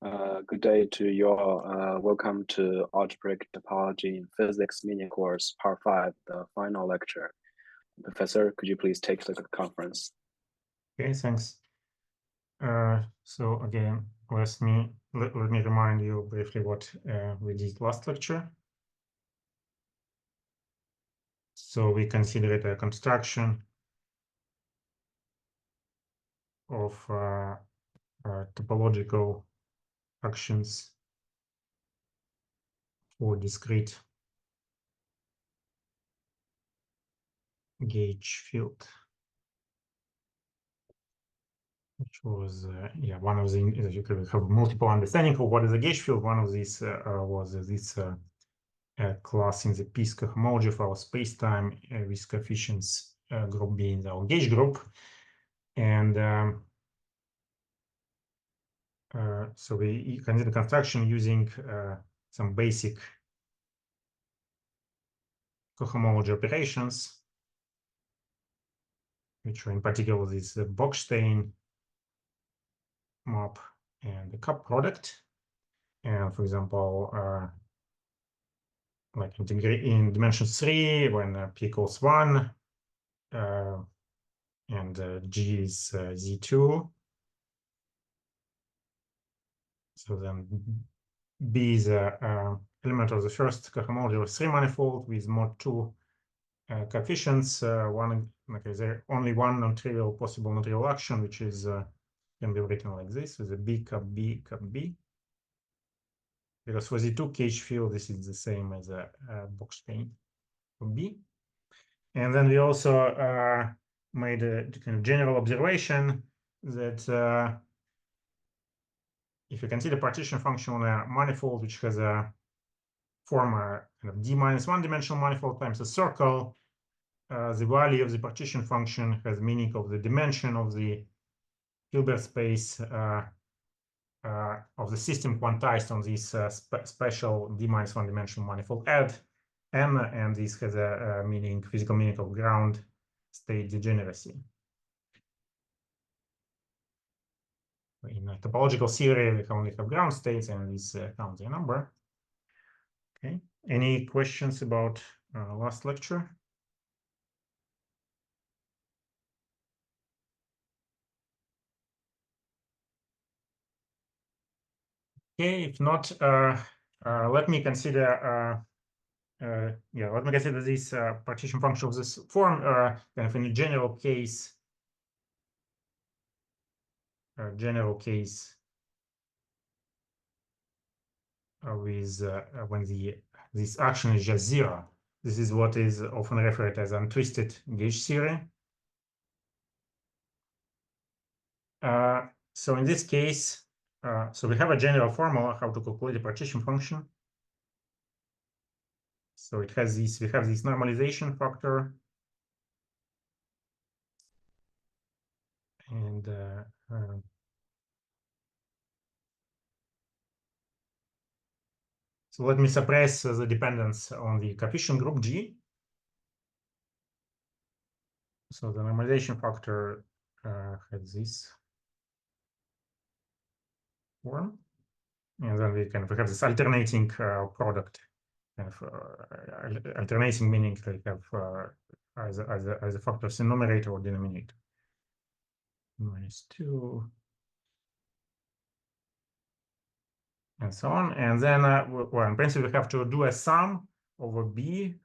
Good day to you all. Welcome to Algebraic Topology in Physics mini course, part 5, the final lecture. Professor, could you please take the conference? Okay, thanks. So again, let me remind you briefly what we did last lecture. So we considered a construction of topological actions for discrete gauge field, which was one of the, you could have multiple understanding of what is a gauge field. One of these was this class in the Peace cohomology of our space-time with coefficients group being our gauge group. And so we consider construction using some basic cohomology operations, which are in particular this Bochstein map and the cup product. And for example, like integrate in dimension 3 when p equals 1 and g is z2. So then B is an element of the first cohomology of 3 manifold with mod 2 coefficients. There only one non-trivial possible non-trivial action, which is can be written like this with a B cup B cup B. Because for the 2 gauge field, this is the same as a Bochstein for B. And then we also made a kind of general observation that if you consider partition function on a manifold which has a form kind of d minus 1 dimensional manifold times a circle, the value of the partition function has meaning of the dimension of the Hilbert space of the system quantized on this special d minus 1 dimensional manifold at M, and this has a physical meaning of ground state degeneracy. In a topological theory, we only have ground states, and this counts a number. Okay. Any questions about last lecture? Okay. If not, let me consider. Let me consider this partition function of this form kind of in a general case. With when this action is just 0. This is what is often referred as untwisted gauge theory. So in this case, so we have a general formula how to calculate the partition function. So it has this. We have this normalization factor, and so let me suppress the dependence on the coefficient group G. So the normalization factor has this form, and then we have this alternating product, kind of alternating meaning they have as a factors in numerator or denominator. -2. And so on. And then, well, in principle, we have to do a sum over B,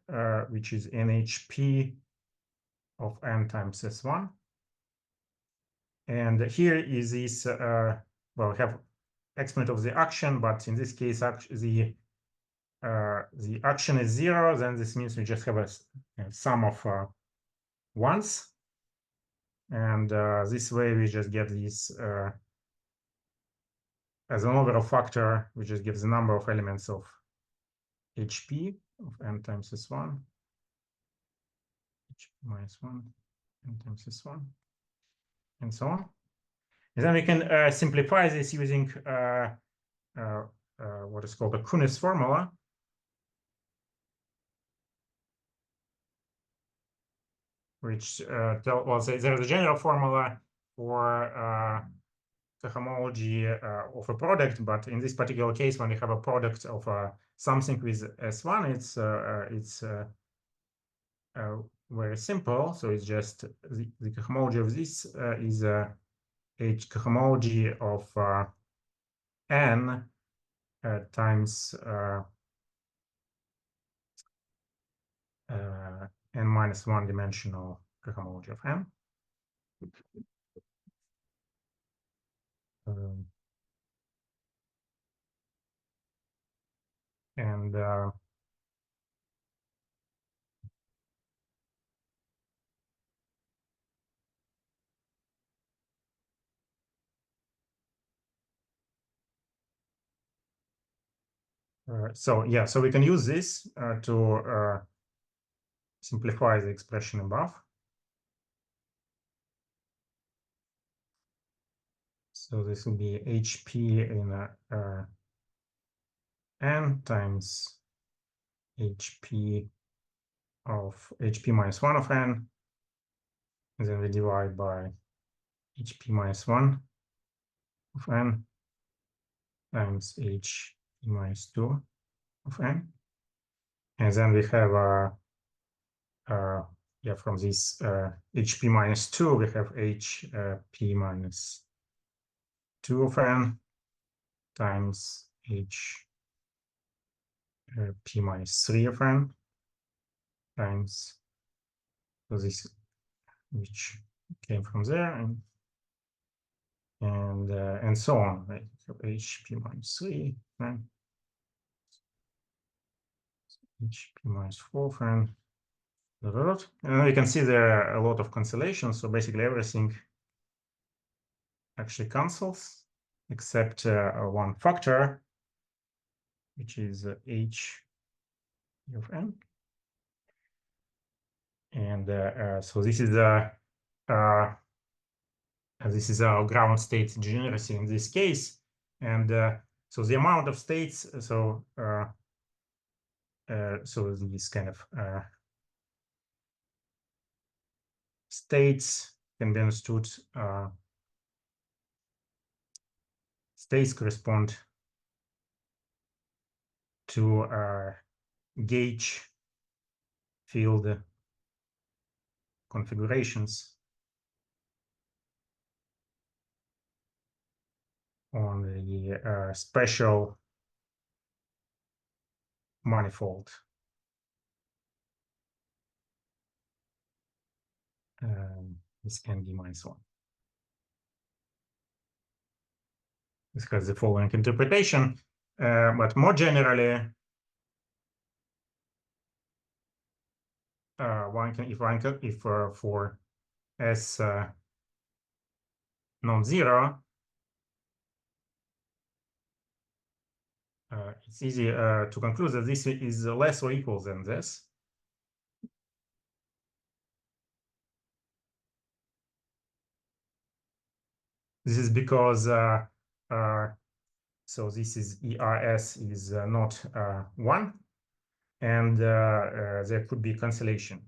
which is NHP of n times S1. And here is this, well, we have exponent of the action, but in this case, the action is 0. Then this means we just have a sum of ones. And this way, we just get this as an overall factor, which just gives the number of elements of HP of n times S1, HP minus 1, n times S1, and so on. And then we can simplify this using what is called a Kunis formula, which there's a general formula for cohomology of a product, but in this particular case, when we have a product of something with S1, it's very simple. So it's just the cohomology of this is a cohomology of n times n minus one dimensional cohomology of n. And so yeah, so we can use this to simplify the expression above. So this will be HP in n times HP of HP minus 1 of n, and then we divide by HP minus 1 of n times HP minus 2 of n. And then we have yeah, from this HP minus 2, we have HP minus 2 of n times P minus 3 of n times, so this which came from there, and so on, right? So HP minus 3 and HP minus 4 and you can see there are a lot of cancellations. So basically everything actually cancels except one factor, which is H of n. And so this is our ground state degeneracy in this case. And so the amount of states, so these kind of states can be understood. States correspond to gauge field configurations on the special manifold. Is ND minus 1. This has the following interpretation, but more generally, if for S non-zero, it's easy to conclude that this is less or equal than this. This is because so this is ERS is not 1, and there could be cancellation.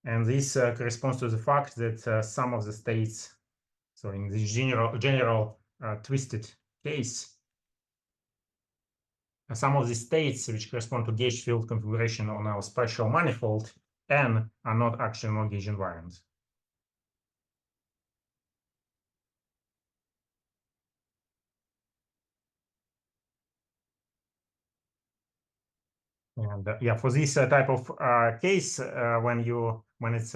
And this corresponds to the fact that some of the states, so in this general twisted case, some of the states which correspond to gauge field configuration on our special manifold N are not actually non-gauge invariant. And yeah, for this type of case, when it's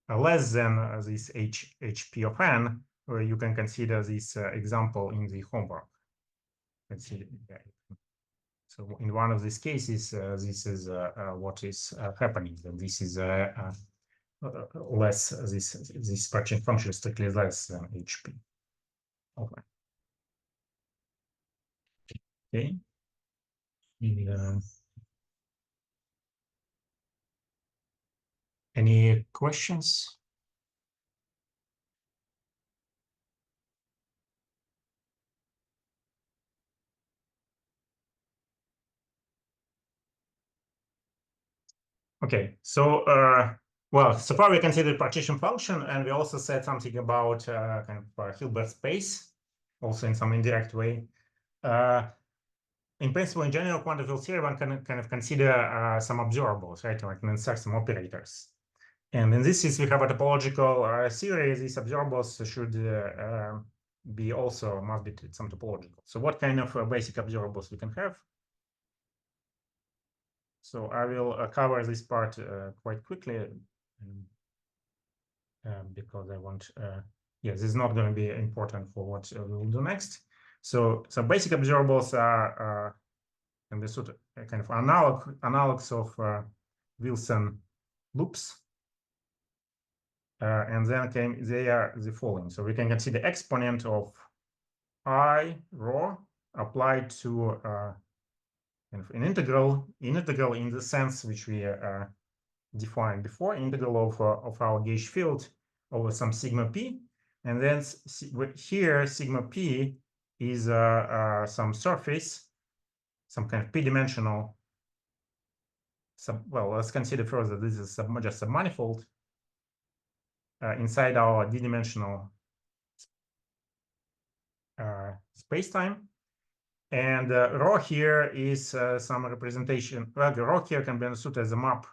less than this HP of n, you can consider this example in the homework. Let's see. So in one of these cases, this is what is happening. That this is less. This patching function is strictly less than HP. Okay. Okay. Any questions? Okay, so Well, so far we considered partition function, and we also said something about kind of Hilbert space, also in some indirect way. In principle, in general quantum field theory, one can kind of consider some observables, right? Like can insert some operators. And in this case, we have a topological series. These observables should be also must be some topological. So what kind of basic observables we can have? So I will cover this part quite quickly because I want, yeah, this is not going to be important for what we will do next. So basic observables are and the sort of kind of analogs of Wilson loops. And then they are the following. So we can consider exponent of I rho applied to kind of an integral in the sense which we defined before, integral of our gauge field over some sigma p. And then here sigma p is some surface, some kind of p-dimensional. Well, let's consider further this is just a manifold inside our d-dimensional spacetime. And rho here is some representation. Well, the rho here can be understood as a map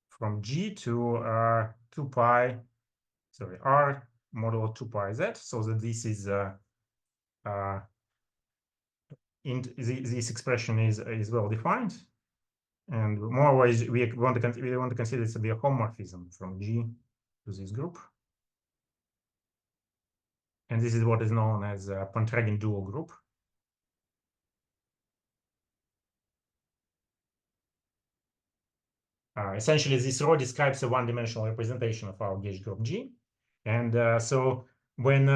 from G to 2 pi, sorry, R modulo 2 pi Z, so that this is this expression is well defined. And more ways we want to consider this to be a homomorphism from G to this group. And this is what is known as a Pontryagin dual group. Essentially, this rho describes a one-dimensional representation of our gauge group G. And so when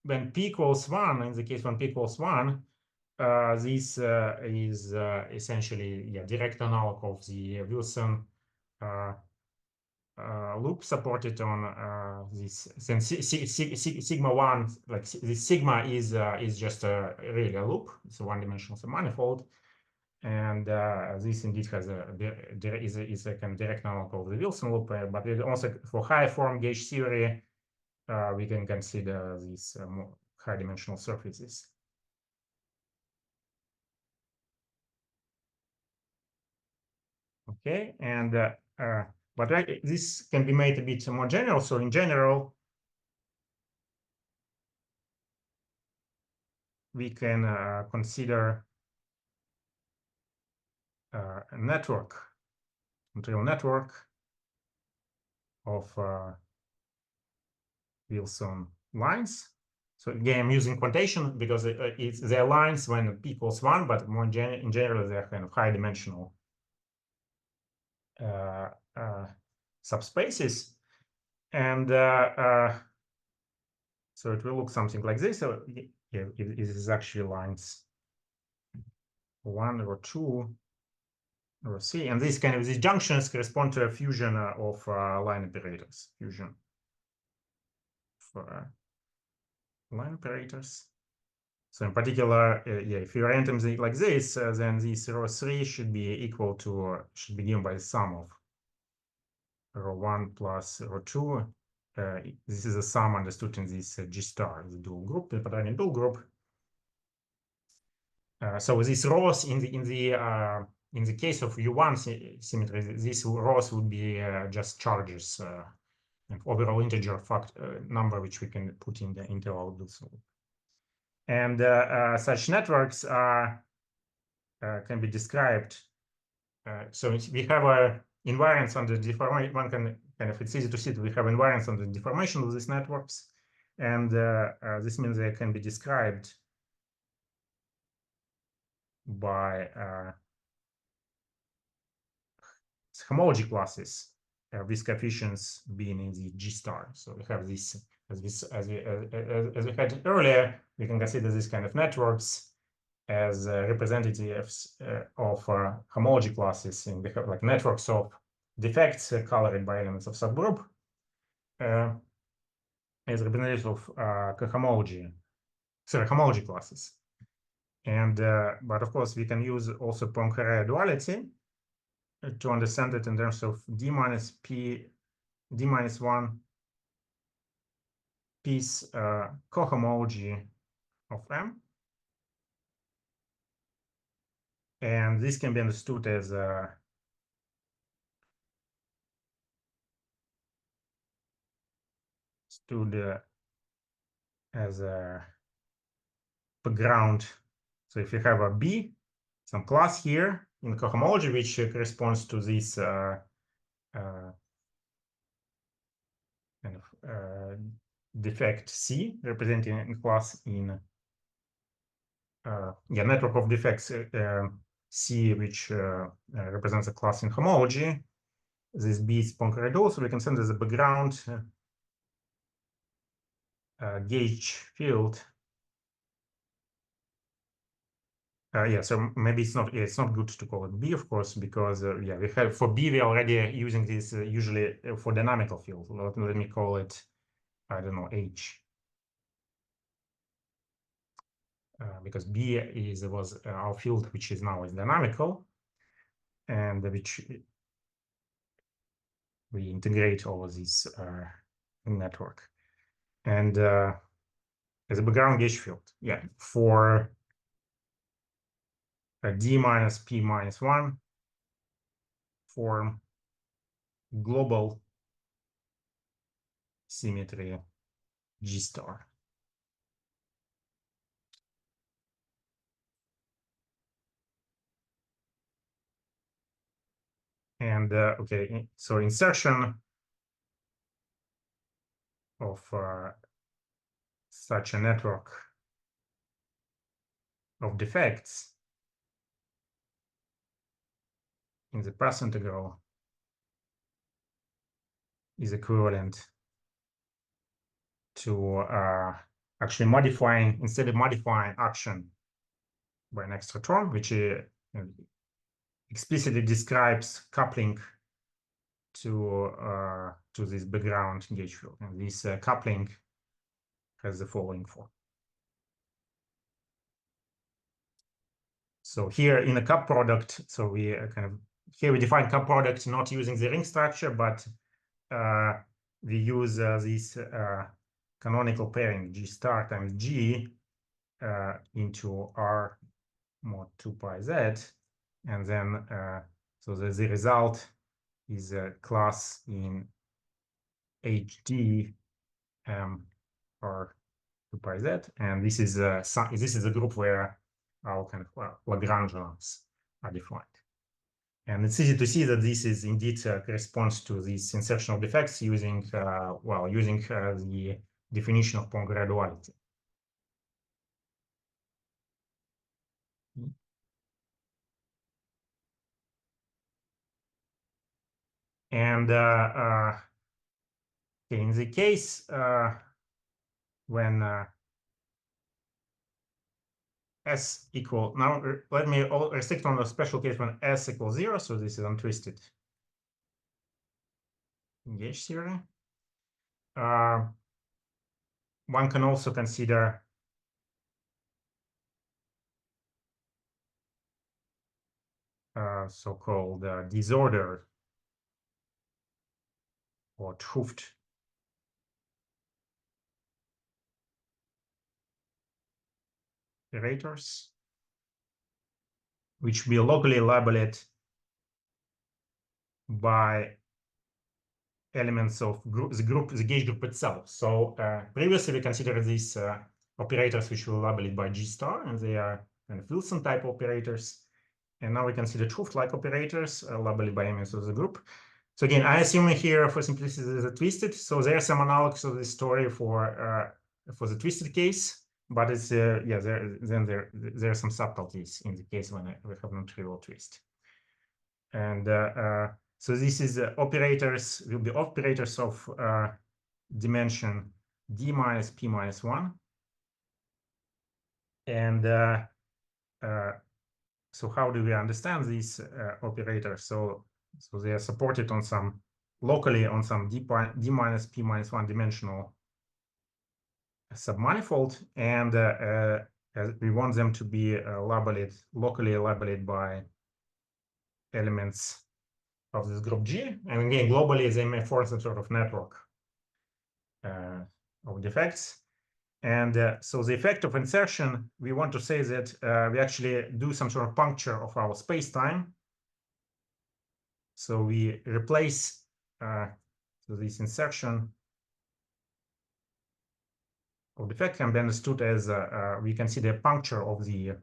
when p equals 1, in the case when p equals 1, this is essentially direct analog of the Wilson loop supported on this. Since sigma 1, like this sigma is just really a loop. It's a one-dimensional manifold. And this indeed has is a kind of direct analog of the Wilson loop, but we also for high form gauge theory, we can consider these more high-dimensional surfaces. Okay, and but this can be made a bit more general. So in general, we can consider a network, material network of Wilson lines. So again, I'm using quantation because they're lines when p equals 1, but more in general, they're kind of high-dimensional subspaces. And so it will look something like this. So yeah, it is actually lines 1 or 2 or 3. And these junctions correspond to a fusion of line operators, fusion for line operators. So in particular, if you arrange them like this, then this rho 3 should be equal to, should be given by the sum of rho 1 plus rho 2. This is a sum understood in this G star, the dual group, the Pontryagin dual group. So these rows in the case of U1 symmetry, these rows would be just charges, an overall integer number which we can put in into our Abdus loop. And such networks are can be described. So we have a invariance on the deformation. One can kind of, it's easy to see that we have invariance on the deformation of these networks, and this means they can be described by homology classes with coefficients being in the G star. So we have this as we had earlier. We can consider this kind of networks as representatives of homology classes, and we have like networks of defects colored by elements of subgroup as representatives of homology classes. And but of course we can use also Poincare duality to understand it in terms of d minus 1 piece cohomology of M. And this can be understood as a background. So if you have a B, some class here in cohomology, which corresponds to this kind of defect C, representing a class in network of defects C, which represents a class in homology. This B is Poincare, so we can send as a background gauge field. Yeah, so maybe it's not good to call it B, of course, because yeah, we have for B we are already using this usually for dynamical field. Let me call it, I don't know, H, because B was our field, which is now dynamical, and which we integrate over this network, and as a background gauge field, yeah, for D minus P minus 1 form global symmetry G star. And okay, so insertion of such a network of defects in the path integral is equivalent to actually modifying, instead of modifying action by an extra term, which explicitly describes coupling to this background gauge field, and this coupling has the following form. So here in a cup product, so we here we define cup product not using the ring structure, but we use this canonical pairing G star times G into R mod 2 pi Z, and then so the result is a class in HD R 2 pi Z, and this is a group where our kind of Lagrangians are defined. And it's easy to see that this is indeed corresponds to this insertion of defects using the definition of Poincare duality. And in the case when S equal, now let me restrict on a special case when S equals 0, so this is untwisted gauge theory. One can also consider so-called disorder or Truft operators, which we locally labeled by elements of the gauge group itself. So previously we considered these operators which were labeled by G star, and they are kind of Wilson type operators. And now we consider Truft-like operators labeled by elements of the group. So again, I assume here for simplicity is a twisted. So there are some analogs of this story for the twisted case, but it's yeah, there are some subtleties in the case when we have non-trivial twist. And so this is operators will be operators of dimension D minus P minus 1. And so how do we understand these operators? So they are supported on some locally on some D minus P minus 1 dimensional submanifold, and we want them to be locally labeled by elements of this group G, and again globally they may form some sort of network of defects. And so the effect of insertion, we want to say that we actually do some sort of puncture of our space-time. So we replace so this insertion of defect can be understood as we consider a puncture of the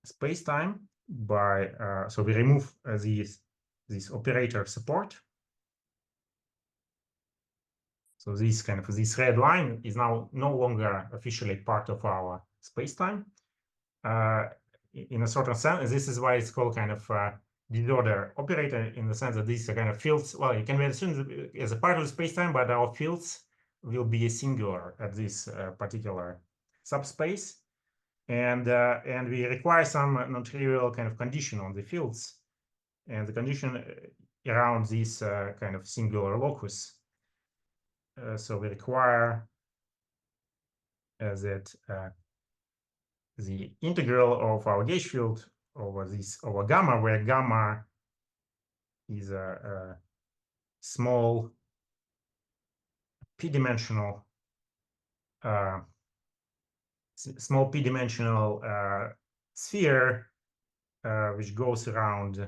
space-time by so we remove this operator support. So this red line is now no longer officially part of our space-time. In a certain sense, this is why it's called kind of disorder operator, in the sense that these are kind of fields. Well, it can be assumed as a part of the space-time, but our fields will be singular at this particular subspace, and we require some non-trivial kind of condition on the fields, and the condition around this kind of singular locus. So we require that the integral of our gauge field over gamma, where gamma is a small p-dimensional sphere which goes around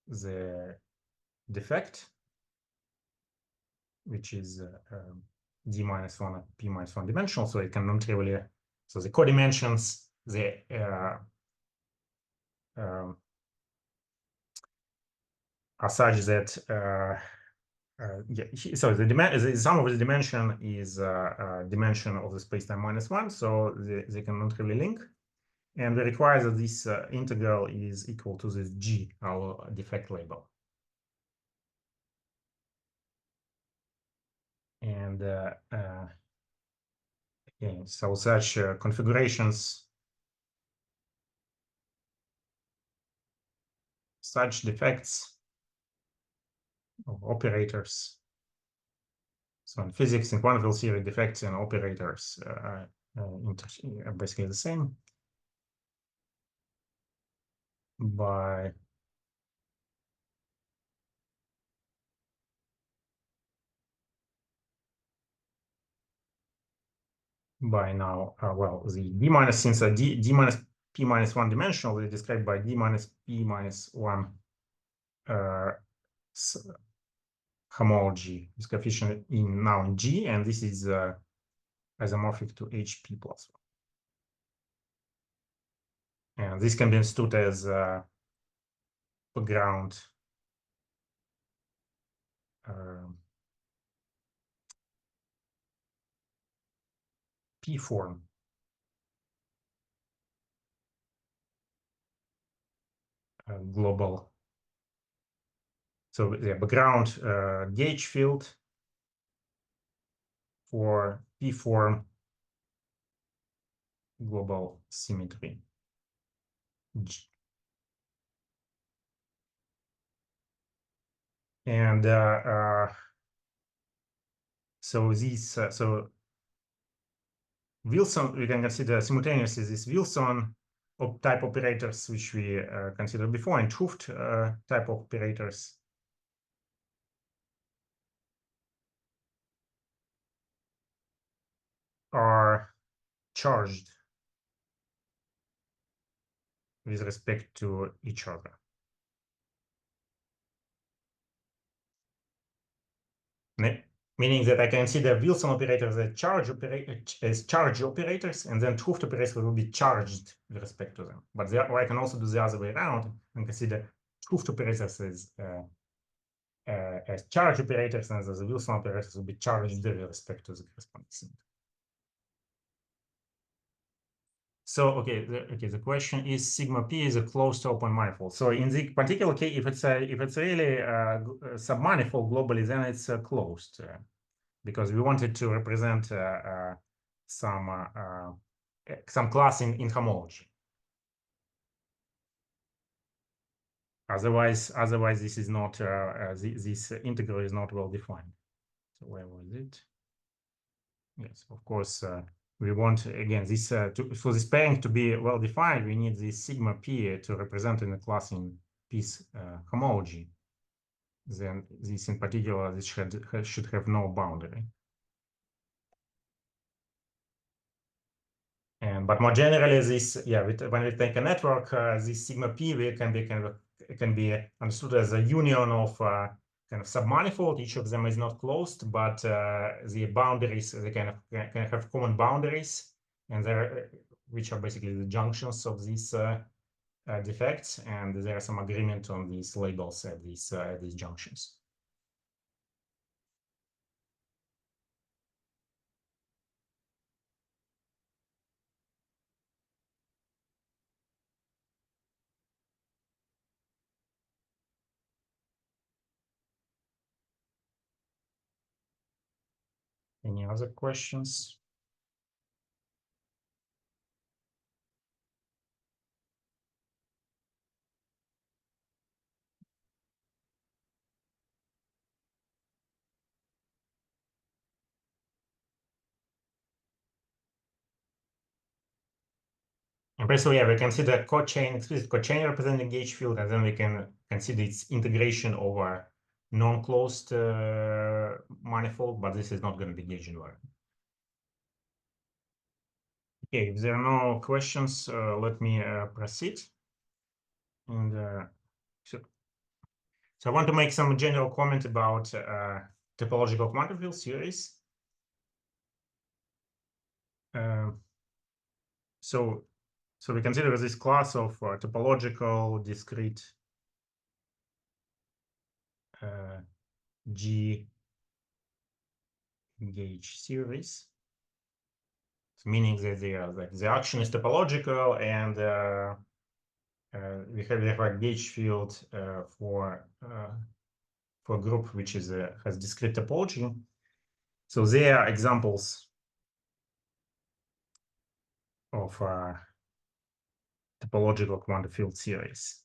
the defect, which is d minus 1 p minus 1 dimensional, so it can non-trivially, so the codimensions, are such that so the sum of the dimension is dimension of the spacetime minus 1, so they can non-trivially link, and we require that this integral is equal to this g, our defect label. And again, so such configurations, such defects of operators. So in physics, in quantum field theory, defects and operators are basically the same. By now, well, the d minus, since d minus p minus 1 dimensional is described by d minus p minus 1 homology is coefficient now in G, and this is isomorphic to HP plus 1. And this can be understood as background P form. Global. So the background gauge field for P form global symmetry G. And so these so Wilson, we can consider simultaneously these Wilson type operators, which we considered before, and 't Hooft type of operators. Are charged with respect to each other. Meaning that I consider Wilson operators as charge operators, and then 't Hooft operators will be charged with respect to them. But I can also do the other way around and consider 't Hooft operators as charge operators, and the Wilson operators will be charged with respect to the corresponding symmetry. So the question is, sigma p is a closed open manifold. So in the particular case, if it's really a submanifold globally, then it's closed, because we wanted to represent some class in homology. Otherwise, this is not this integral is not well defined. So where was it? Yes, of course. we want, again, this for this pairing to be well defined, we need this sigma p to represent in the class in piece homology. Then this in particular, this should have no boundary. But more generally, this when we take a network, this sigma p can be understood as a union of kind of submanifold. Each of them is not closed, but the boundaries, they can have common boundaries, and which are basically the junctions of these defects, and there is some agreement on these labels at these junctions. Any other questions? And basically, we consider co-chain, explicit co-chain representing gauge field, and then we can consider its integration over non-closed manifold, but this is not going to be gauge invariant. Okay, if there are no questions, let me proceed. And so I want to make some general comment about topological quantum field series. So we consider this class of topological discrete G gauge series, meaning that they are like the action is topological, and we have a gauge field for a group which is has discrete topology. So there are examples of topological quantum field series.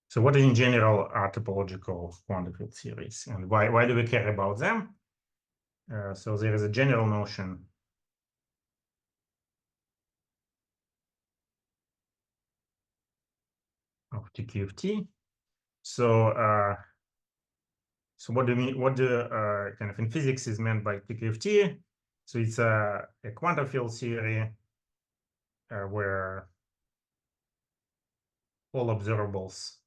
So what in general are topological quantum field series, and why do we care about them? So there is a general notion of TQFT. So what do you mean? What kind of in physics is meant by TQFT? So it's a quantum field theory where all observables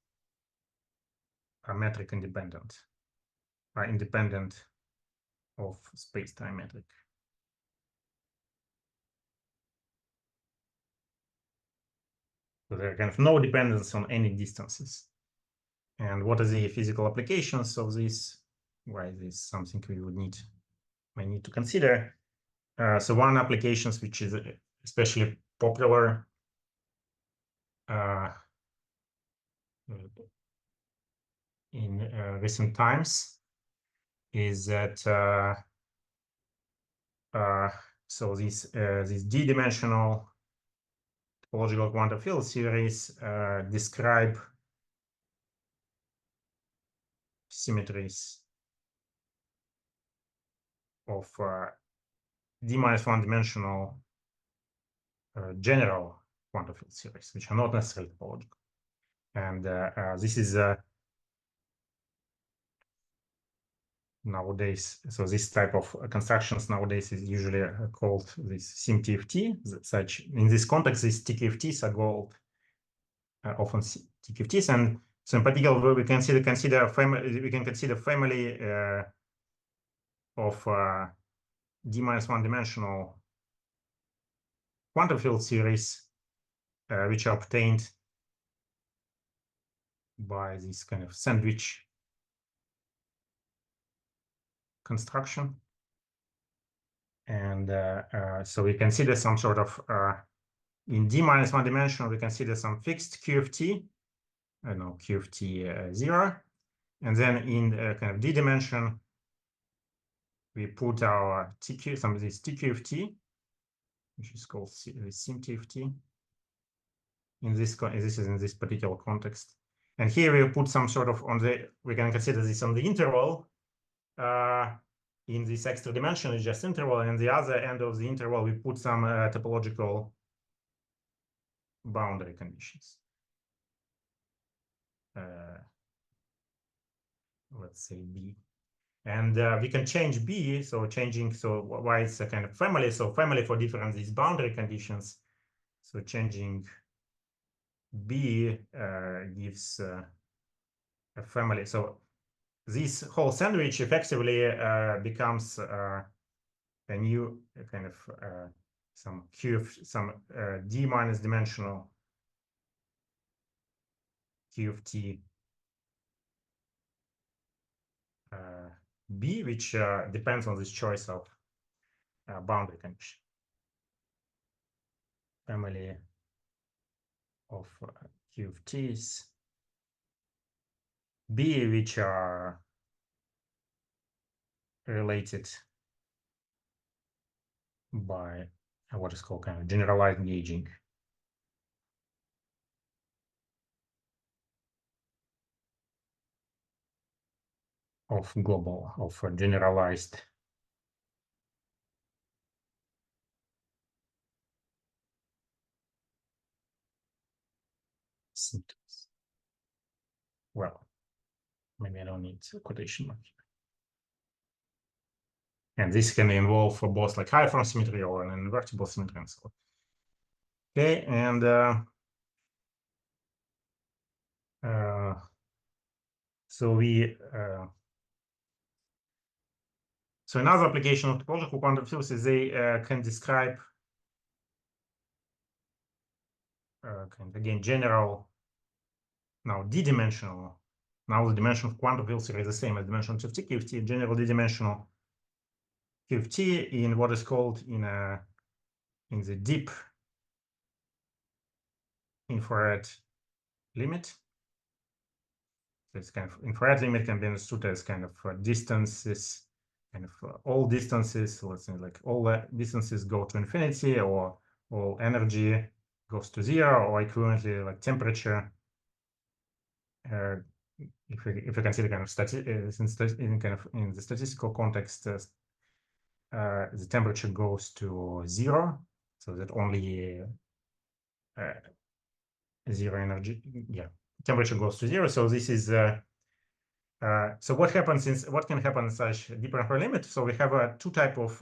are metric independent, are independent of space-time metric. So there are kind of no dependence on any distances. And what are the physical applications of this? Why is this something we might need to consider? So one application which is especially popular in recent times is that so this d-dimensional topological quantum field series describe symmetries of d-1 dimensional general quantum field series, which are not necessarily topological. And this is nowadays, so this type of constructions nowadays is usually called this SIMTFT. Such in this context, these TQFTs are called often TQFTs, and so in particular, we can consider family of d-1 dimensional quantum field series, which are obtained by this kind of sandwich construction. And so we consider some sort of in d-1 dimension, we consider some fixed QFT, I don't know, QFT 0. And then in kind of d dimension, we put our some of this TQFT, which is called SIMTFT. This is in this particular context. And here we put some sort of we can consider this on the interval in this extra dimension is just interval, and the other end of the interval we put some topological boundary conditions. Let's say B. And we can change B, so why it's a kind of family, so family for different these boundary conditions. So changing B gives a family. So this whole sandwich effectively becomes a new kind of some D minus dimensional Q of T B, which depends on this choice of boundary condition. Family of Q of T's B, which are related by what is called kind of generalized gauging. Of generalized symptoms. Well, maybe I don't need a quotation mark. And this can involve for both like high form symmetry or an invertible symmetry and so on. Okay, and so another application of topological quantum fields is they can describe kind of again general, now d-dimensional. Now the dimension of quantum fields is the same as dimension of T, QFT, general d-dimensional QFT in what is called in the deep infrared limit. So it's kind of infrared limit can be understood as kind of distances, kind of all distances. So let's say like all distances go to infinity, or all energy goes to zero, or equivalently like temperature. If we consider kind of in the statistical context, the temperature goes to zero, so that only zero energy, temperature goes to zero. So this is so what can happen in such deep infrared limit? So we have two type of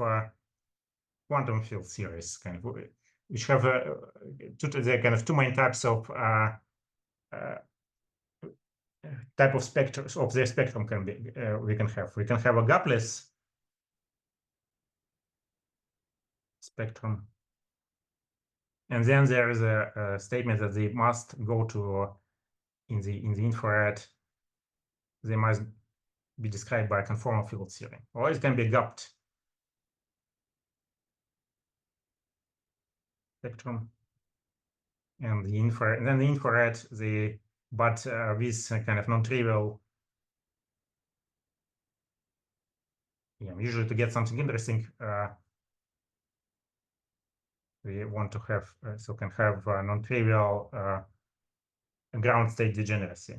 quantum field series, kind of, which have two main types of type of spectrum of their spectrum can be we can have a gapless spectrum, and then there is a statement that they must go to in the infrared, they must be described by a conformal field theory, or it can be gapped spectrum, and the infrared, and then the infrared, but with kind of non-trivial. Usually to get something interesting, we want to have can have non-trivial ground state degeneracy,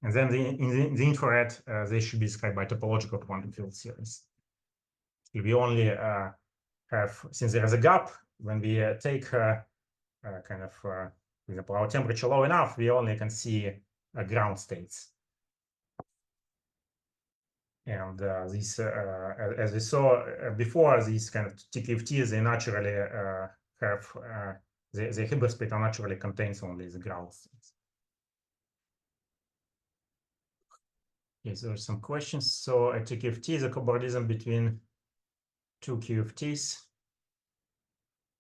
and then in the infrared they should be described by topological quantum field series. If we only have, since there is a gap, when we take for example, our temperature low enough, we only can see ground states. And these, as we saw before, these kind of TQFTs, they naturally have, the Hilbert spectrum naturally contains only the ground states. Yes, there are some questions. So a TQFT is a cobordism between two QFTs.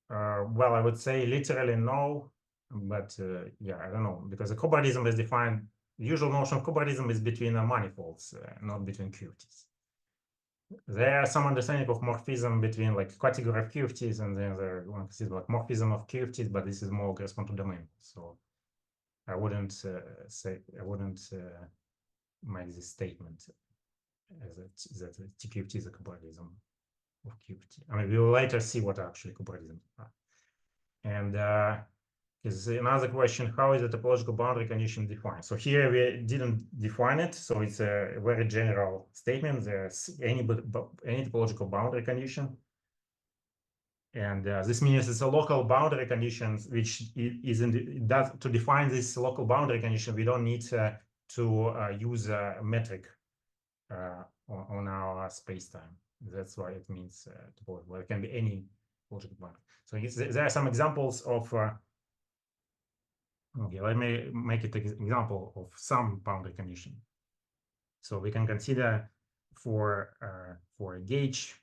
Well, I would say literally no, but yeah, I don't know, because the cobordism is defined. The usual notion of cobordism is between manifolds, not between QFTs. There are some understanding of morphism between like category of QFTs, and then there one considers like morphism of QFTs, but this is more correspond to domain. So I wouldn't make this statement as that TQFT is a cobordism of QFT. I mean, we will later see what actually cobordisms are. And is another question: how is the topological boundary condition defined? So here we didn't define it, so it's a very general statement. There's any topological boundary condition, and this means it's a local boundary condition, which is to define this local boundary condition. We don't need to use a metric on our space-time. That's why it means topological. Well, it can be any topological boundary. So there are some examples of. Okay, let me make it an example of some boundary condition. So we can consider for a gauge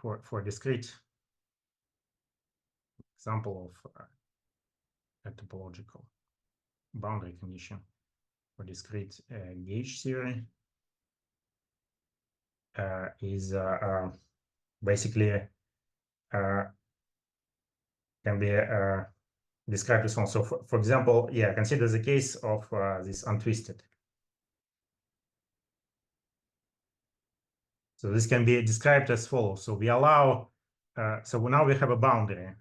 for discrete example of a topological boundary condition for discrete gauge theory is basically can be described as one. So for example, yeah, consider the case of this untwisted. So this can be described as follows. So we allow, so now we have a boundary.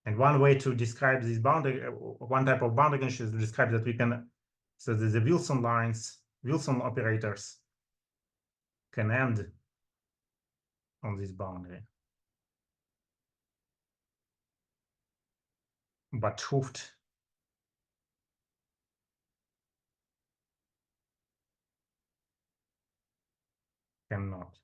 And one way to describe this boundary, one type of boundary condition is to describe that we can, so that the Wilson lines, Wilson operators can end on this boundary. But 't Hooft cannot.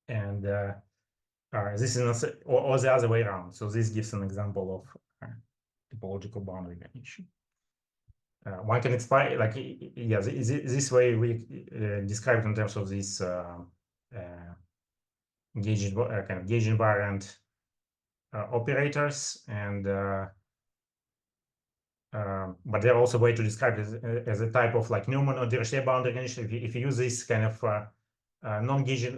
And this is not, or the other way around. So this gives an example of topological boundary condition. One can explain, like, yeah, this way we describe it in terms of this gauge kind of gauge invariant operators, and but there are also a way to describe it as a type of like Neumann or Dirichlet boundary condition. If you use this kind of non-gauge,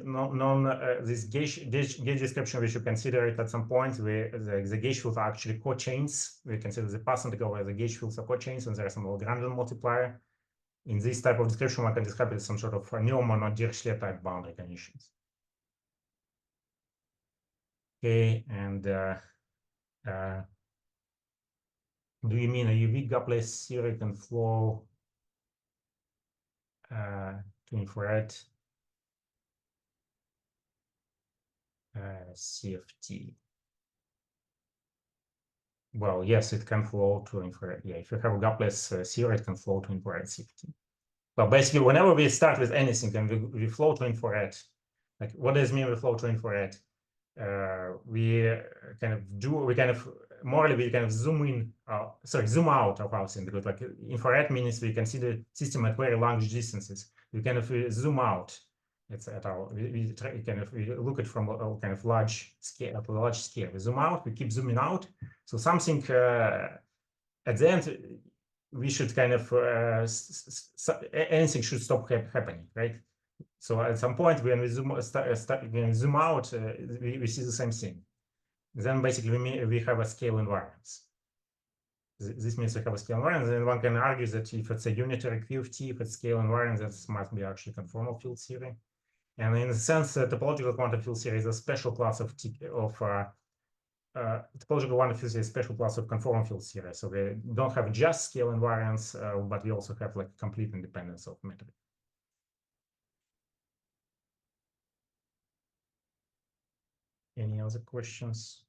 this gauge description, we should consider it at some point where the gauge fields are actually cochains. We consider the path integral where the gauge fields are cochains, and there is some Lagrangian multiplier. In this type of description, one can describe it as some sort of Neumann or Dirichlet type boundary conditions. Okay, and do you mean a UV gapless theory can flow to infrared CFT? Well, yes, it can flow to infrared. Yeah, if you have a gapless theory, it can flow to infrared CFT. Well, basically, whenever we start with anything and we flow to infrared, like what does it mean we flow to infrared? We kind of morally we kind of zoom out of our thing, because like infrared means we consider system at very large distances. We kind of zoom out. It's at our we look at from a kind of large scale, at a large scale. We zoom out. We keep zooming out. So something at the end we should kind of anything should stop happening, right? So at some point when we zoom out, we see the same thing. Then basically we have a scale invariance. This means we have a scale invariance, and one can argue that if it's a unitary QFT, if it's scale invariance, that must be actually conformal field theory. And in a sense, topological quantum field theory is a special class of topological quantum field theory is a special class of conformal field theory. So we don't have just scale invariance, but we also have like complete independence of metric. Any other questions?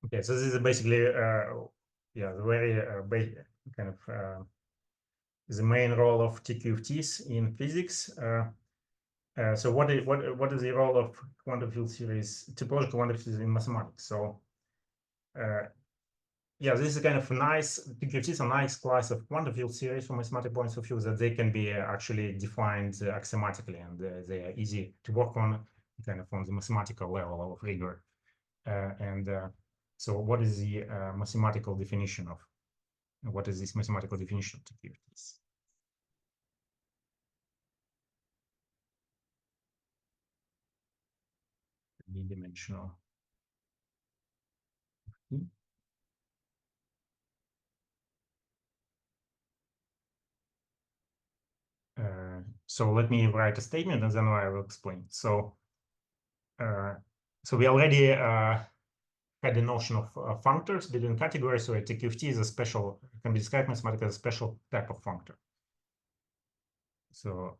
Okay, so this is basically, yeah, the very kind of the main role of TQFTs in physics. So what is the role of quantum field theories, topological quantum field theories in mathematics? So yeah, this is kind of nice. TQFTs are a nice class of quantum field theories from mathematical points of view, that they can be actually defined axiomatically, and they are easy to work on, kind of on the mathematical level of rigor. So what is the mathematical definition of, what is this mathematical definition of TQFTs? D-dimensional So let me write a statement and then I will explain. So we already had the notion of functors between categories. So a TQFT is a special, can be described mathematically as a special type of functor. So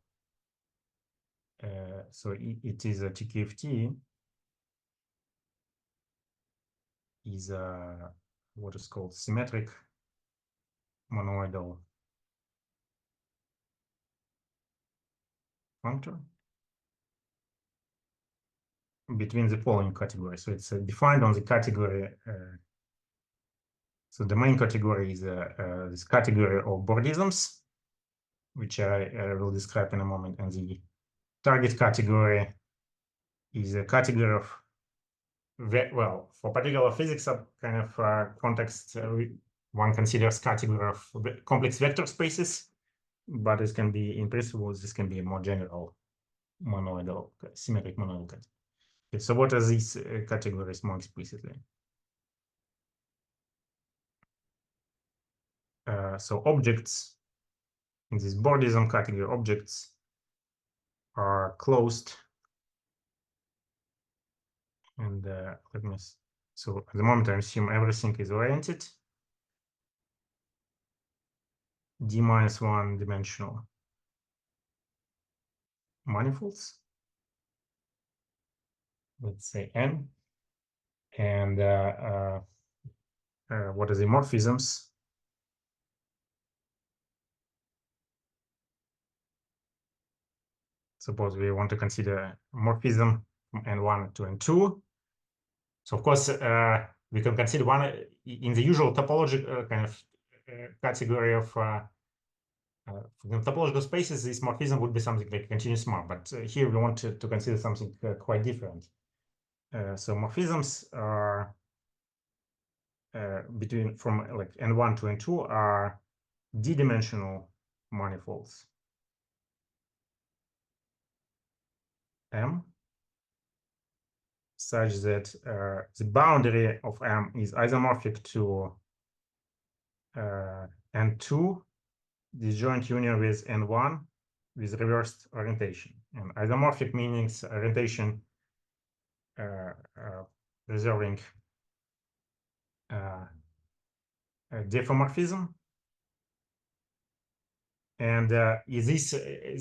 it is a TQFT is what is called symmetric monoidal functor between the following categories. So it's defined on the category. So the main category is this category of Bordisms, which I will describe in a moment. And the target category is a category of, well, for particular physics kind of context, one considers category of complex vector spaces, but it can be, in principle, this can be a more general monoidal, symmetric monoidal category. Okay, so what are these categories more explicitly? So objects in this Bordism category, objects are closed. And let me, so at the moment I assume everything is oriented. D-1 dimensional manifolds. Let's say N. And what are the morphisms? Suppose we want to consider morphism from N1 to N2. So of course, we can consider one in the usual topology kind of category of for topological spaces. This morphism would be something like continuous map, but here we want to consider something quite different. So morphisms are between from like N1 to N2 are d-dimensional manifolds M, such that the boundary of M is isomorphic to N2, disjoint union with N1 with reversed orientation. And isomorphic means orientation preserving diffeomorphism. And this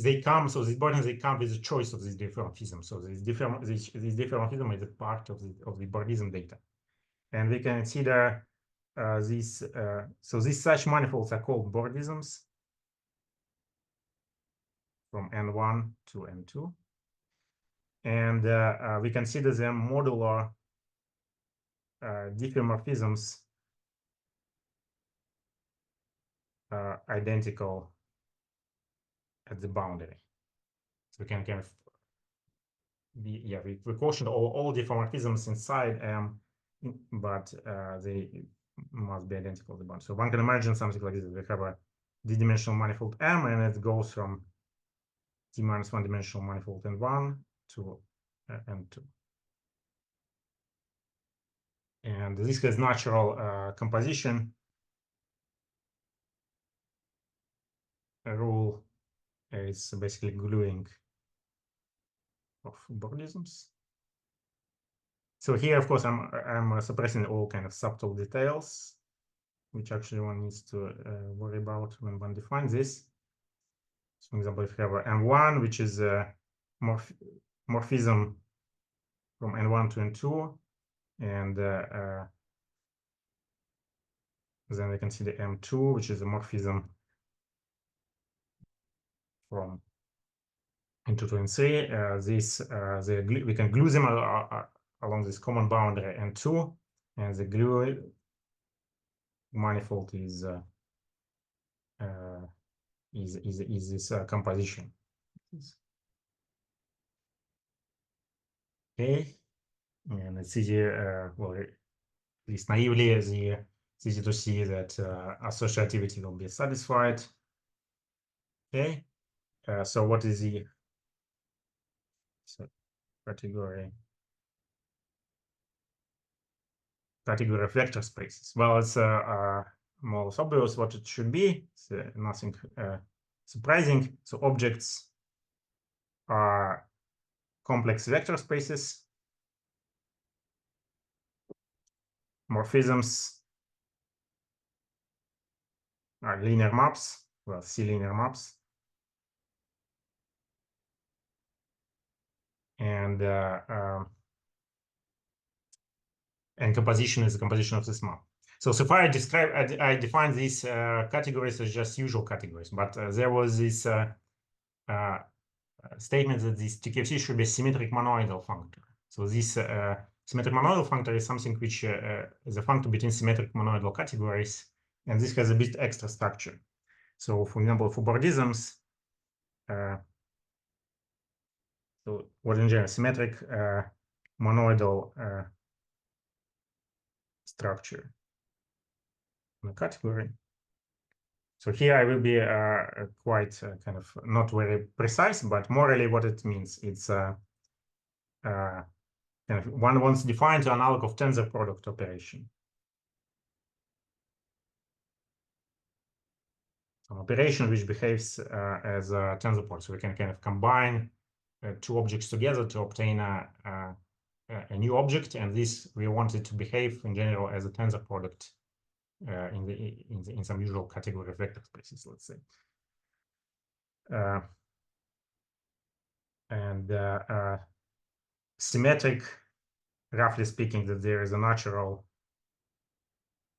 they come, so these bodies they come with a choice of this diffeomorphism. So this diffeomorphism is a part of the Bordism data, and we can consider these. So these such manifolds are called Bordisms from N1 to N2, and we consider them modular diffeomorphisms identical at the boundary. So we can kind of we quotient all diffeomorphisms inside M, but they must be identical at the boundary. So one can imagine something like this. We have a d-dimensional manifold M, and it goes from d-1 dimensional manifold N1 to N2. And this has natural composition rule. It's basically gluing of Bordisms. So here, of course, I'm suppressing all kind of subtle details, which actually one needs to worry about when one defines this. So for example, if you have a M1, which is a morphism from N1 to N2, and then we can see the M2, which is a morphism from N2 to N3. We can glue them along this common boundary N2, and the glue manifold is this composition. Okay, and it's easy. Well, at least naively, it's easy to see that associativity will be satisfied. Okay, so what is the category category of vector spaces. Well, it's more obvious what it should be. It's nothing surprising. So objects are complex vector spaces. Morphisms are linear maps, well, C-linear maps. And composition is the composition of this map. So far I defined these categories as just usual categories, but there was this statement that this TKFC should be a symmetric monoidal functor. So this symmetric monoidal functor is something which is a functor between symmetric monoidal categories, and this has a bit extra structure. So for example, for Bordisms, so what in general, symmetric monoidal structure in a category. So here I will be quite kind of not very precise, but morally what it means. It's kind of one wants to define the analog of tensor product operation. An operation which behaves as a tensor product. So we can kind of combine two objects together to obtain a new object, and this we want it to behave in general as a tensor product in some usual category of vector spaces, let's say. Symmetric, roughly speaking, that there is a natural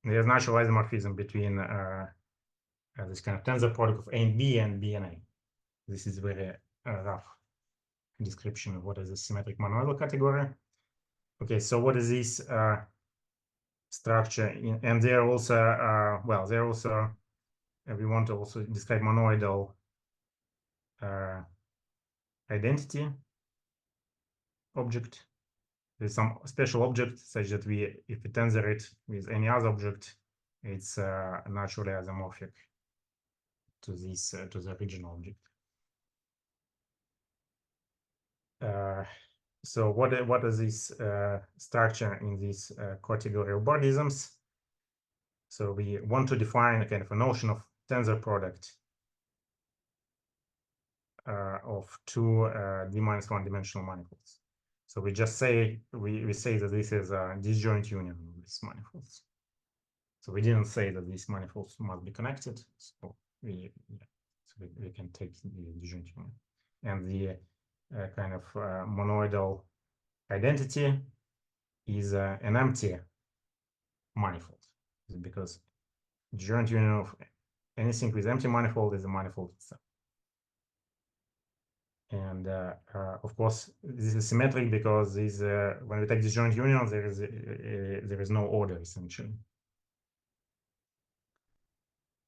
isomorphism between this kind of tensor product of A and B and B and A. This is very rough description of what is a symmetric monoidal category. Okay, so what is this structure? And there also, well, there also we want to also describe monoidal identity object. There's some special object such that if we tensor it with any other object, it's naturally isomorphic to this to the original object. So what is this structure in this category of Bordisms? So we want to define a kind of a notion of tensor product of two d-1 dimensional manifolds. So we just say we say that this is a disjoint union of these manifolds. So we didn't say that these manifolds must be connected. So we can take the disjoint union, and the kind of monoidal identity is an empty manifold, because disjoint union of anything with empty manifold is a manifold itself. And of course, this is symmetric because this, when we take disjoint union, there is no order essentially.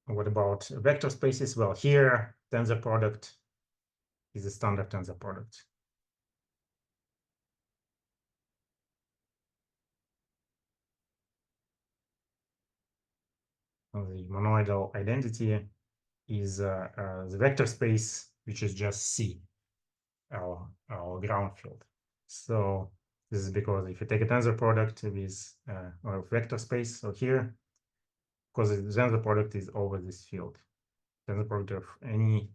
What about vector spaces? Well, here tensor product is a standard tensor product. The monoidal identity is the vector space, which is just C, our ground field. So this is because if you take a tensor product with a vector space, so here, because the tensor product is over this field, tensor product of any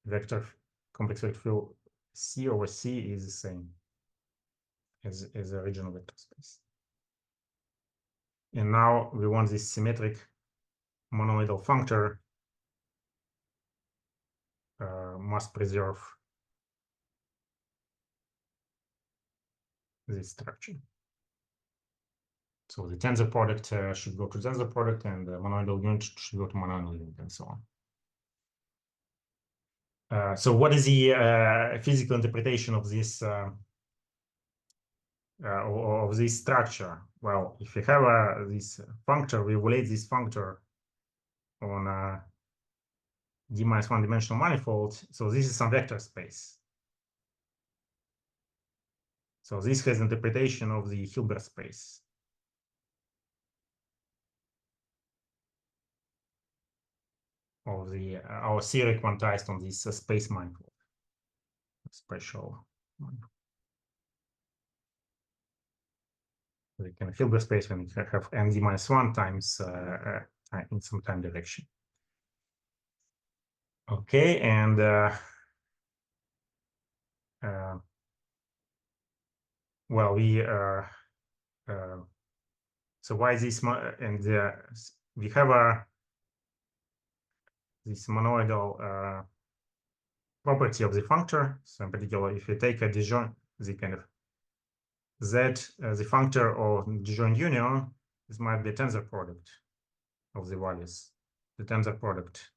vector complex vector field C over C is the same as the original vector space. And now we want this symmetric monoidal functor must preserve this structure. So the tensor product should go to tensor product, and the monoidal unit should go to monoidal unit, and so on. So what is the physical interpretation of this structure? Well, if we have this functor, we evaluate this functor on a d-1 dimensional manifold. So this is some vector space. So this has interpretation of the Hilbert space. Of the our theory quantized on this space manifold, special manifold. the kind of Hilbert space when you have ND minus 1 times in some time direction. Okay, and well, we so why this and we have this monoidal property of the functor. So in particular, if you take a disjoint, the kind of Z, the functor of disjoint union, this might be a tensor product of the values, the tensor product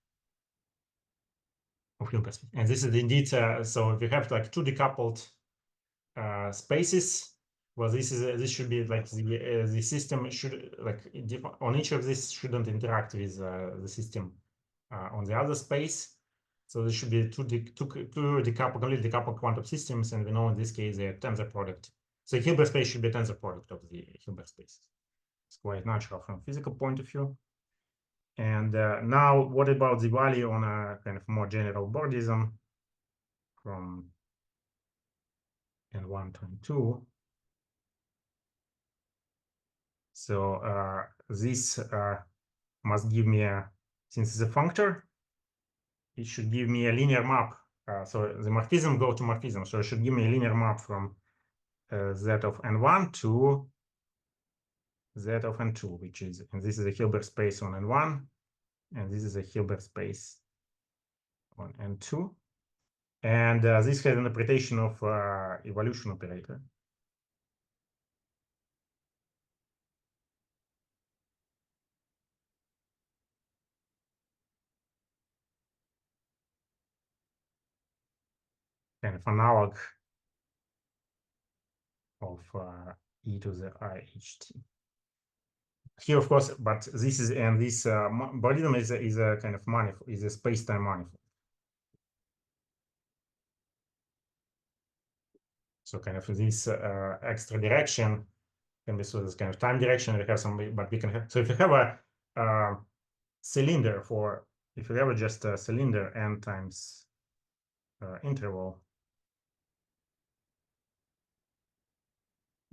of Hilbert space. And this is indeed, so if you have like two decoupled spaces, well, this should be like the system should like on each of these shouldn't interact with the system on the other space. So there should be two decoupled, completely decoupled quantum systems, and we know in this case they're tensor product. So Hilbert space should be a tensor product of the Hilbert space. It's quite natural from a physical point of view. And now, what about the value on a kind of more general Bordism from N1 to N2? So this must give me since it's a functor, it should give me a linear map. So the morphism go to morphism. So it should give me a linear map from Z of N1 to Z of N2, which is, and this is a Hilbert space on N1, and this is a Hilbert space on N2. And this has an interpretation of evolution operator. Kind of analog of e to the IHT. Here, of course, but this is, and this Bordism is a kind of manifold, is a space-time manifold. So kind of this extra direction can be so this kind of time direction. We have some, but we can have, so if you have a cylinder for, if you have just a cylinder n times interval.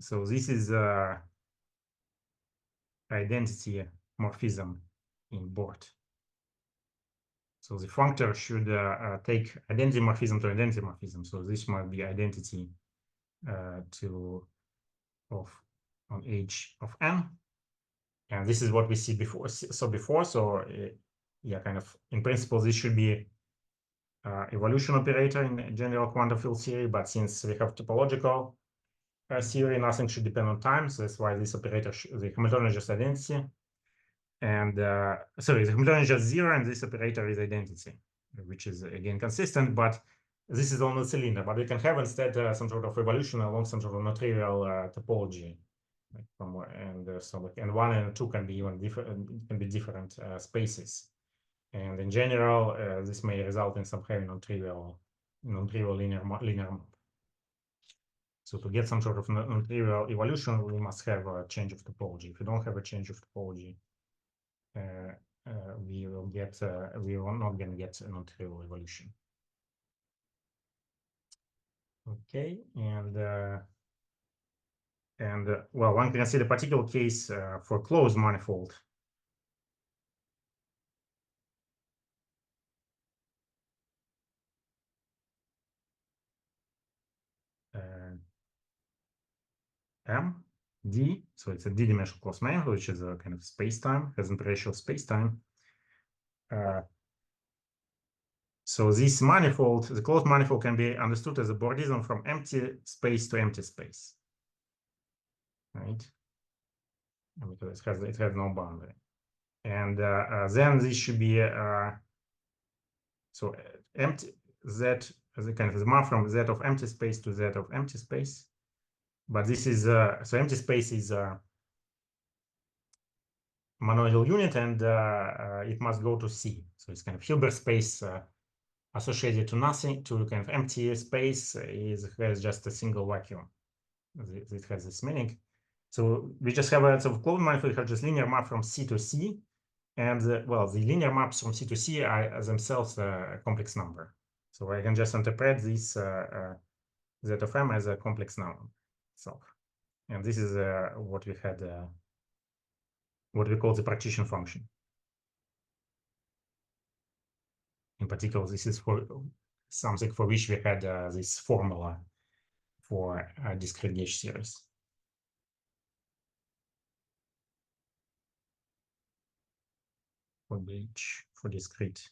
So this is identity morphism in Bord. So the functor should take identity morphism to identity morphism. So this might be identity of on h of n, and this is what we see before. So yeah, kind of in principle this should be evolution operator in general quantum field theory, but since we have topological theory, nothing should depend on time. So that's why this operator, the Hamiltonian is just identity, and sorry, the Hamiltonian is just zero, and this operator is identity, which is again consistent, but this is on the cylinder. But we can have instead some sort of evolution along some sort of non-trivial topology, like so like N1 and N2 can be even different, can be different spaces, and in general this may result in some having non-trivial linear map. So to get some sort of non-trivial evolution, we must have a change of topology. If we don't have a change of topology, we will not going to get a non-trivial evolution. Okay, and well, one can consider a particular case for closed manifold. M, D, so it's a D-dimensional closed manifold, which is a kind of space-time, has an ratio of space-time. So this manifold, the closed manifold, can be understood as a Bordism from empty space to empty space, right? Because it has no boundary, and then this should be so empty Z as a kind of the map from Z of empty space to Z of empty space. But this is so empty space is monoidal unit, and it must go to C. So it's kind of Hilbert space associated to nothing, to kind of empty space has just a single vacuum. It has this meaning. So we just have a sort of closed manifold, have just linear map from C to C, and well, the linear maps from C to C are themselves a complex number. So I can just interpret this Z of M as a complex number itself. And this is what we had, what we call the partition function. In particular, this is for something for which we had this formula for a discrete gauge series. For discrete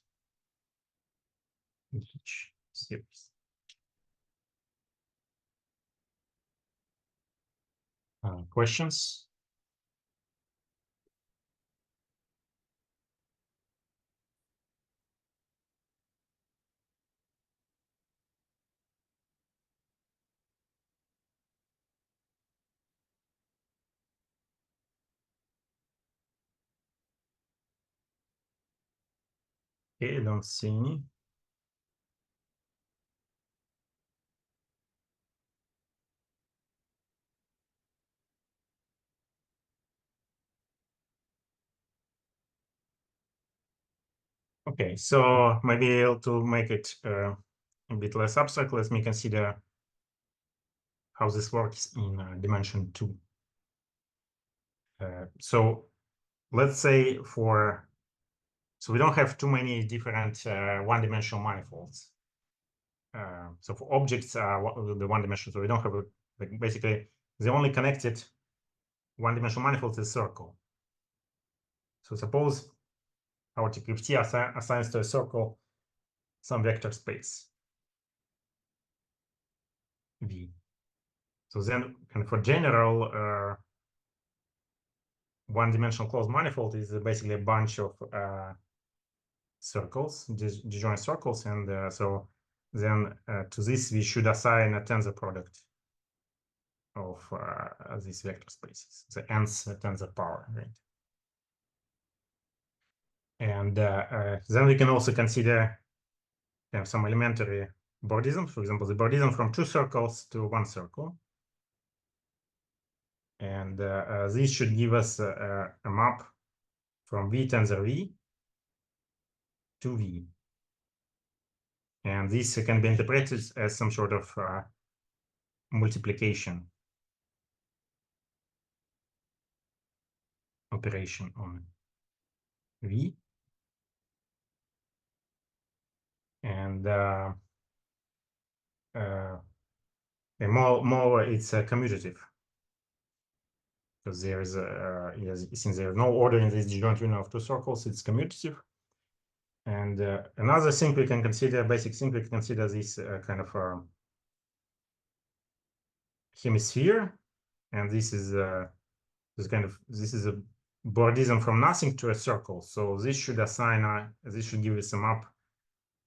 gauge series. Questions? Okay, I don't see any. Okay, so maybe to make it a bit less abstract, let me consider how this works in dimension 2. So let's say so we don't have too many different one-dimensional manifolds. So for objects, the one-dimensional, so we don't have like basically the only connected one-dimensional manifold is circle. So suppose our TQFT assigns to a circle some vector space V. So then, and for general one-dimensional closed manifold is basically a bunch of circles, disjoint circles, and so then to this we should assign a tensor product of these vector spaces, the nth tensor power, right? And then we can also consider some elementary Bordism. For example, the Bordism from 2 circles to 1 circle. And this should give us a map from V tensor V to V. And this can be interpreted as some sort of multiplication operation on V. And more it's commutative. Because there is since there is no order in this disjoint union of 2 circles, it's commutative. And another thing we can consider, basic thing we can consider this kind of hemisphere, and this is a Bordism from nothing to a circle. So this should assign this should give us a map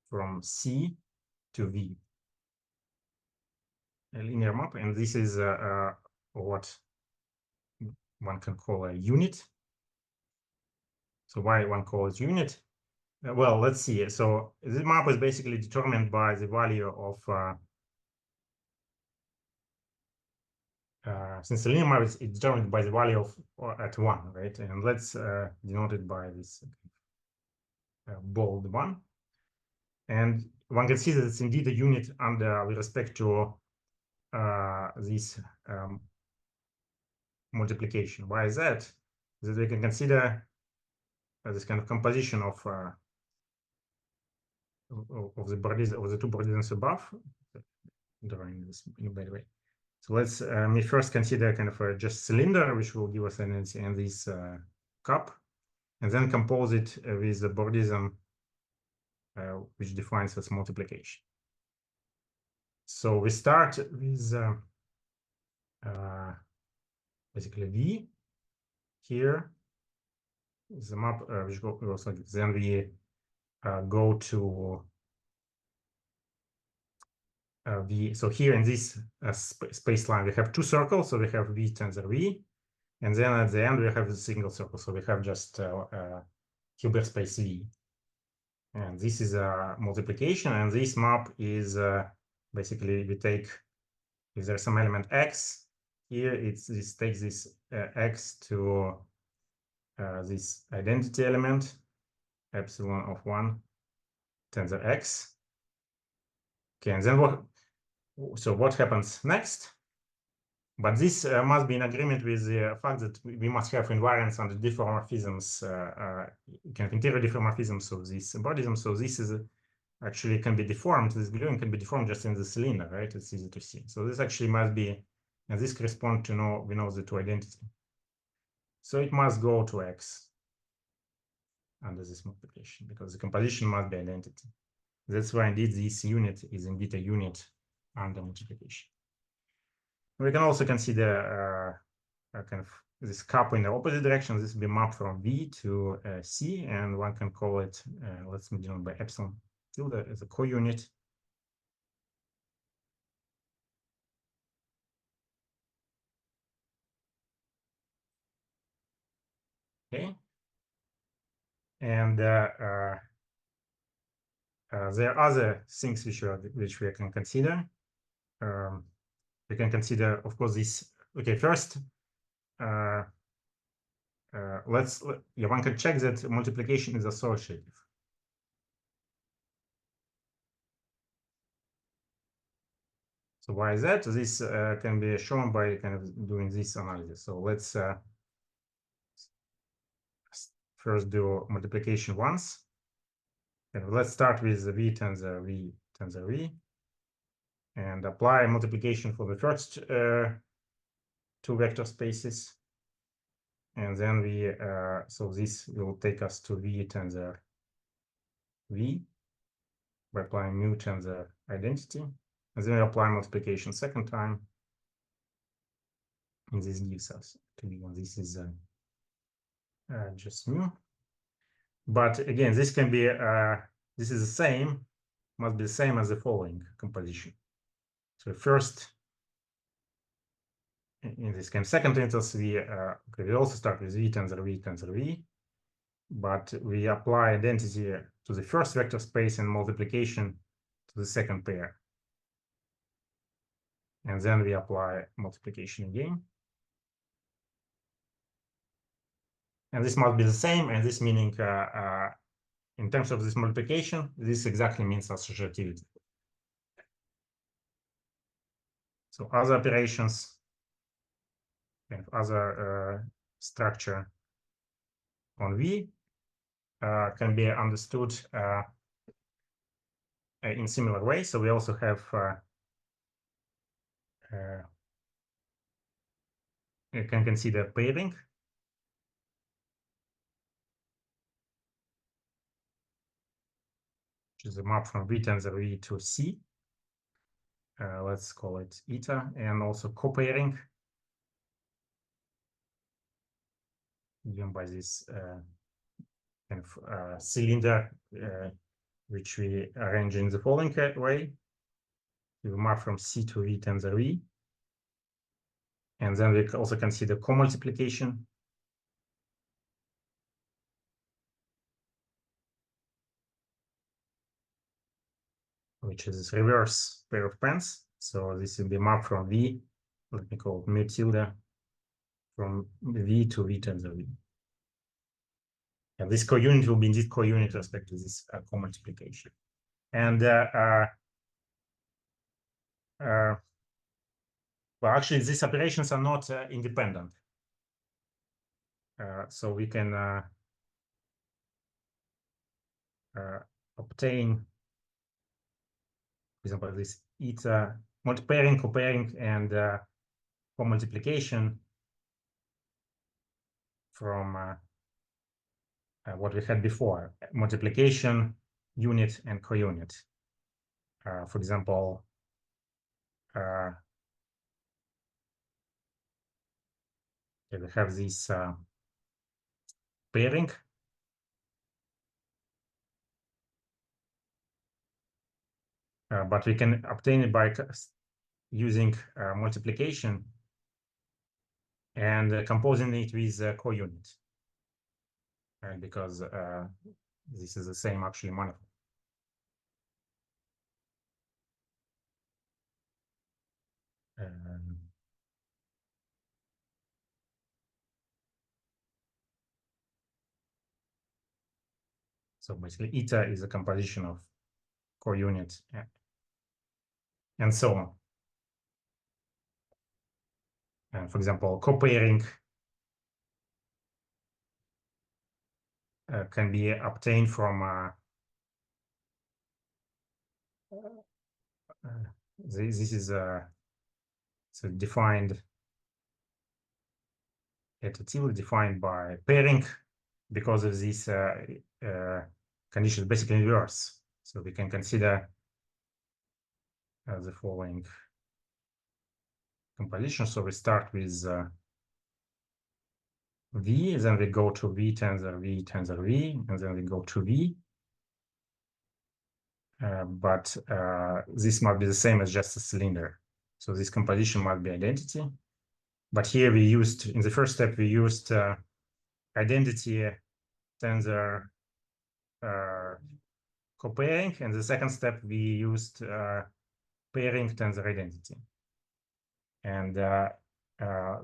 from C to V, a linear map, and this is what one can call a unit. So why one calls unit? Well, let's see. So this map is basically determined by the value of since the linear map is determined by the value of at 1, right? And let's denote it by this bold 1. And one can see that it's indeed a unit under with respect to this multiplication. Why is that? That we can consider this kind of composition of the bodies of the 2 Bordisms above, drawing this in a better way. So let's me first consider kind of just cylinder, which will give us an and this cup, and then compose it with the Bordism, which defines as multiplication. So we start with basically V here is the map which goes like this. Then we go to V. So here in this space line we have 2 circles, so we have V tensor V, and then at the end we have a single circle, so we have just Hilbert space V. And this is a multiplication, and this map is basically we take, if there's some element X here, this takes this X to this identity element epsilon of 1 tensor X. Okay, and then what happens next? But this must be in agreement with the fact that we must have invariance under diffeomorphisms, kind of interior diffeomorphisms of this embodism. So this is actually can be deformed. This gluing can be deformed just in the cylinder, right? It's easy to see. So this actually must be, and this corresponds to we know the two identity. So it must go to X under this multiplication because the composition must be identity. That's why indeed this unit is indeed a unit under multiplication. We can also consider kind of this couple in the opposite direction. This will be mapped from V to C, and one can call it, let's denote by epsilon tilde as a co-unit. Okay. And there are other things which we can consider. We can consider, of course, this. Okay, first, one can check that multiplication is associative. So why is that? This can be shown by kind of doing this analysis. So let's first do multiplication once. And let's start with the V tensor V, and apply multiplication for the first two vector spaces. And then we, so this will take us to V tensor V by applying mu tensor identity. And then we apply multiplication second time. And this gives us to be one. This is just mu. But again, this can be, this is the same, must be the same as the following composition. So first, in this kind of second instance, we also start with V tensor V, but we apply identity to the first vector space and multiplication to the second pair. And then we apply multiplication again. And this must be the same, and this meaning, in terms of this multiplication, this exactly means associativity. So other operations, and other structure on V can be understood in similar way. So we also have you can consider pairing. Which is a map from V tensor V to C. Let's call it eta, and also copairing, given by this kind of cylinder, which we arrange in the following way. We map from C to V tensor V. And then we also consider co-multiplication. Which is this reverse pair of pens. So this will be mapped from V, let me call it mu tilde, from V to V tensor V. And this co-unit will be indeed co-unit with respect to this co-multiplication. And well, actually, these operations are not independent. So we can obtain, for example, this eta multipairing, copairing, and co-multiplication from what we had before: multiplication, unit, and co-unit. For example, we have this pairing. But we can obtain it by using multiplication and composing it with co-unit. And because this is the same actually manifold. So basically, eta is a composition of co-units and so on. And for example, copairing can be obtained from this is so defined at a table defined by pairing because of this condition basically inverse. So we can consider the following composition. So we start with V, then we go to V tensor V, and then we go to V. But this might be the same as just a cylinder. So this composition might be identity. But here we used, in the first step, we used identity tensor copairing, and the second step we used pairing tensor identity. And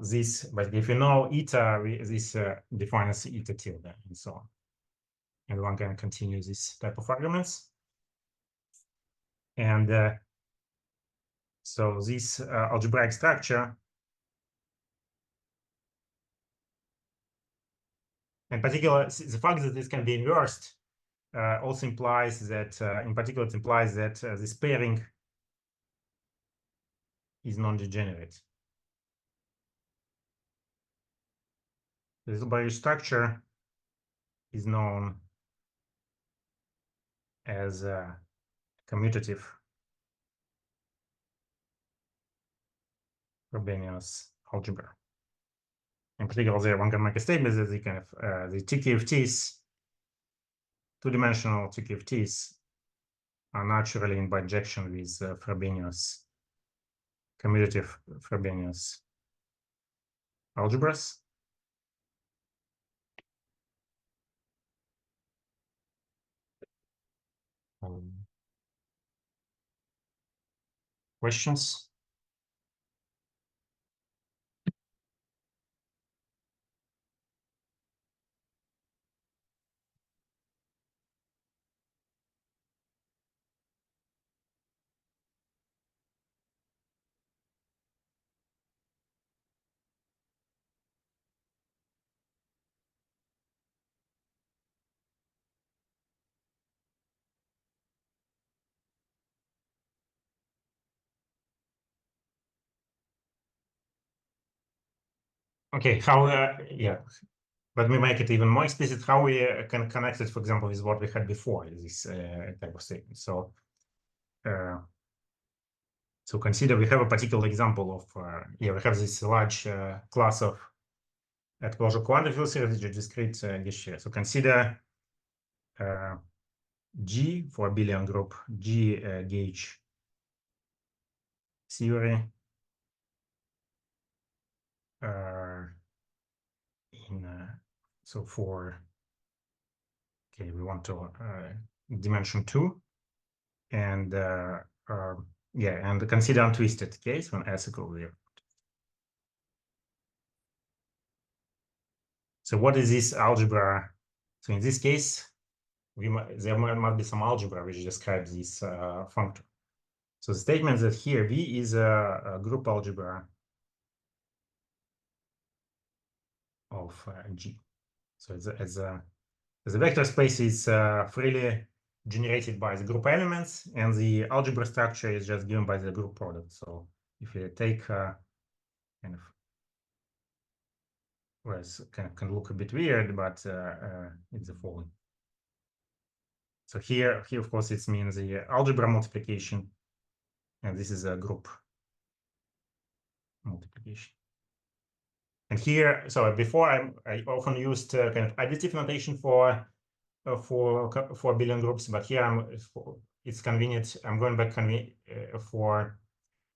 this, but if you know eta, this defines eta tilde and so on. And one can continue this type of arguments. And so this algebraic structure, in particular, the fact that this can be inversed also implies that, in particular, it implies that this pairing is non-degenerate. This algebraic structure is known as commutative Frobenius algebra. In particular, there one can make a statement that the kind of the TQFTs, two-dimensional TQFTs, are naturally in bijection with Frobenius, commutative Frobenius algebras. Questions? Okay, how, yeah, let me make it even more explicit, how we can connect it, for example, with what we had before, this type of statement. So, so consider we have a particular example of, yeah, we have this large class of at closure quantum field series, discrete gauge. So consider G for abelian group, G gauge theory in so for okay, we want to dimension 2, and yeah, and consider untwisted case when S equals 0. So what is this algebra? So in this case, there might be some algebra which describes this function. So the statement that here V is a group algebra of G. So as a vector space is freely generated by the group elements, and the algebra structure is just given by the group product. So if you take kind of, well, it can look a bit weird, but it's the following. So here of course it means the algebra multiplication, and this is a group multiplication. And here, so before I often used kind of additive notation for abelian groups, but here it's convenient. I'm going back for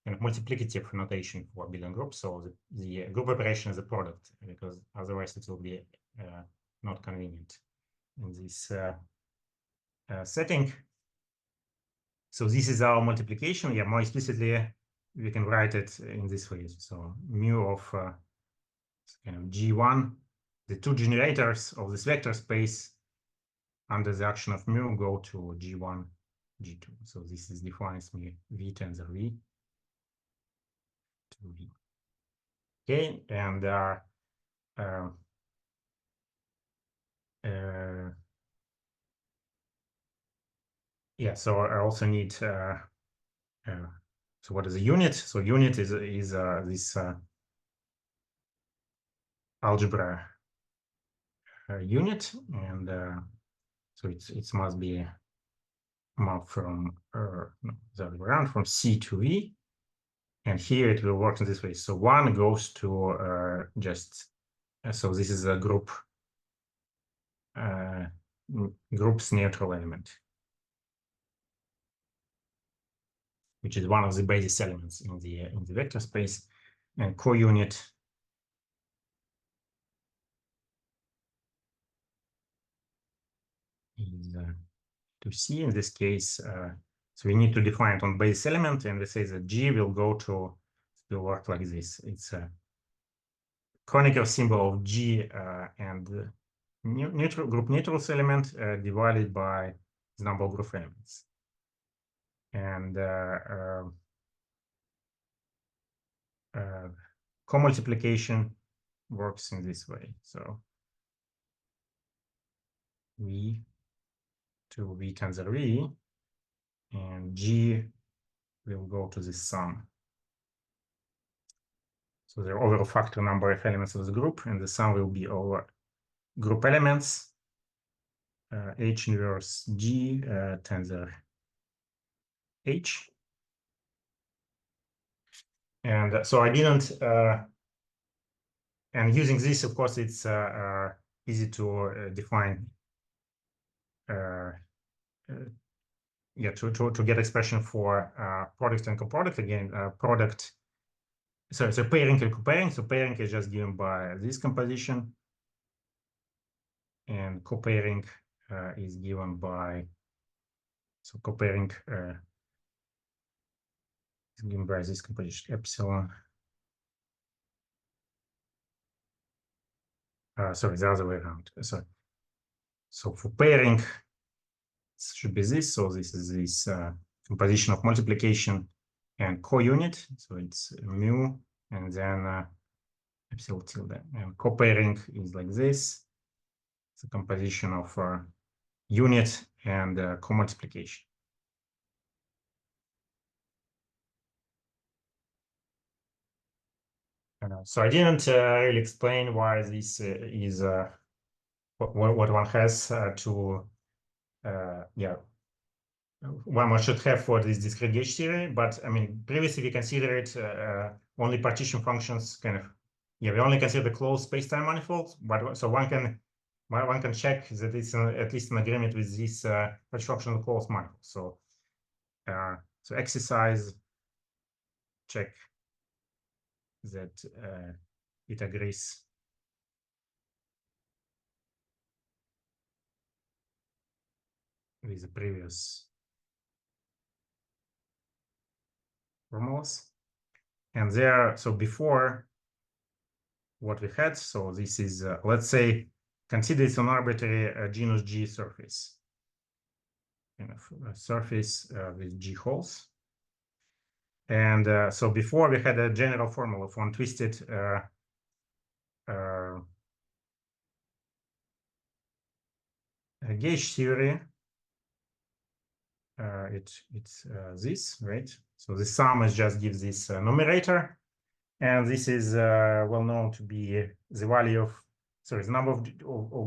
kind of multiplicative notation for abelian groups. So the group operation is a product, because otherwise it will be not convenient in this setting. So this is our multiplication. Yeah, more explicitly, we can write it in this way. So mu of kind of G1, the two generators of this vector space under the action of mu go to G1, G2. So this is defines me V tensor V to V. Okay, and yeah, so I also need so what is a unit? So unit is this algebra unit, and so it must be mapped from no, the other way around, from C to E, and here it will work in this way. So one goes to just so this is a group group's neutral element, which is one of the basis elements in the vector space, and co-unit is to C in this case. So we need to define it on base element, and we say that G will work like this. It's a conical symbol of G and group neutrals element divided by the number of group elements. And co-multiplication works in this way. So V to V tensor V, and G will go to this sum. So the overall factor number of elements of the group, and the sum will be over group elements, H inverse G tensor H. And so I didn't, and using this, of course, it's easy to define, yeah, to get expression for product and coproduct. Again, product, so pairing and comparing. So pairing is just given by this composition, and co-pairing is given by, so co-pairing is given by this composition epsilon. Sorry, the other way around. Sorry. So for pairing, it should be this. So this is this composition of multiplication and co-unit. So it's mu and then epsilon tilde. And co-pairing is like this. It's a composition of unit and co-multiplication. So I didn't really explain why this is what one has to yeah, one should have for this discrete gauge theory. But I mean, previously we considered only partition functions, kind of, yeah, we only consider the closed space-time manifold. But so one can check that it's at least in agreement with this partition function of the closed manifold. So so exercise, check that it agrees with the previous formulas. And there, so before what we had, so this is, let's say, consider it's an arbitrary genus G surface, kind of a surface with G holes. And so before we had a general formula for untwisted gauge theory. It's this, right? So the sum is just gives this numerator, and this is well known to be the value of, sorry, the number of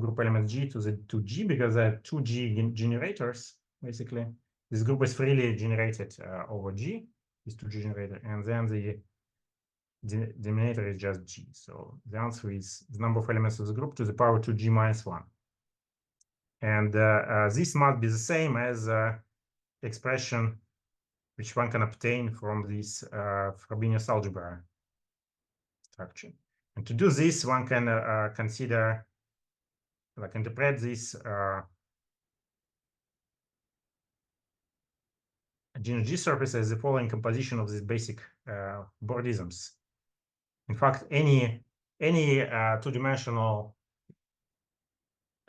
group elements G to G, because there are two G generators basically. This group is freely generated over G, this two G generator, and then the denominator is just G. So the answer is the number of elements of the group to the power 2G minus 1. And this must be the same as expression which one can obtain from this Frobenius algebra structure. And to do this, one can consider, like, interpret this genus G surface as the following composition of these basic Bordisms. In fact, any two-dimensional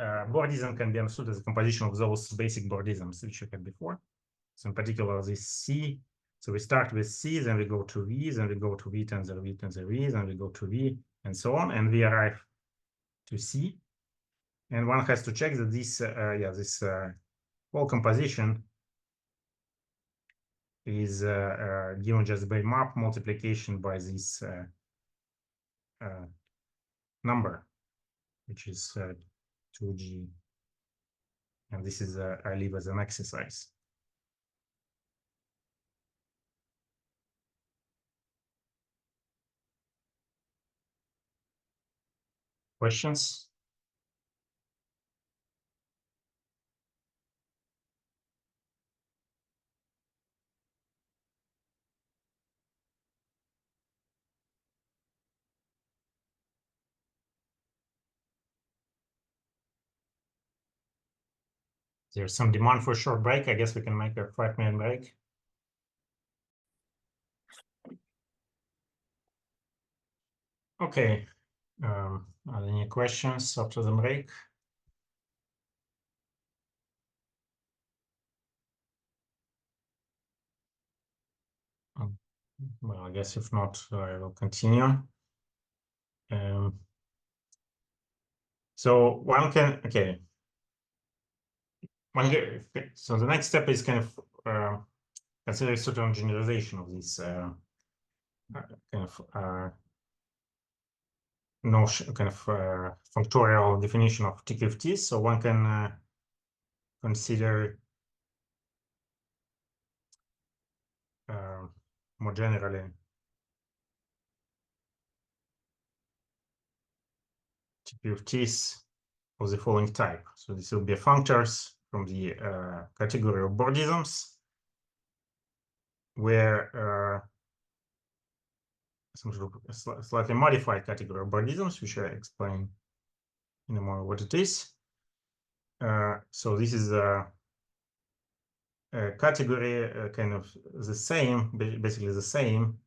Bordism can be understood as a composition of those basic Bordisms which we had before. So in particular, this C. So we start with C, then we go to V, then we go to V tensor V tensor V, then we go to V, and so on, and we arrive to C. And one has to check that this, this whole composition is given just by map multiplication by this number, which is 2G. And this is, I leave as an exercise. Questions? There's some demand for a short break. I guess we can make a 5-minute break. Okay. Are there any questions after the break? Well, I guess if not, I will continue. So one can, okay. So the next step is kind of consider certain generalization of this kind of notion, kind of functorial definition of TQFT. So one can consider more generally TQFTs of the following type. So this will be functors from the category of Bordisms, where some sort of slightly modified category of Bordisms, which I explain in a moment what it is. So this is a category kind of the same, basically the same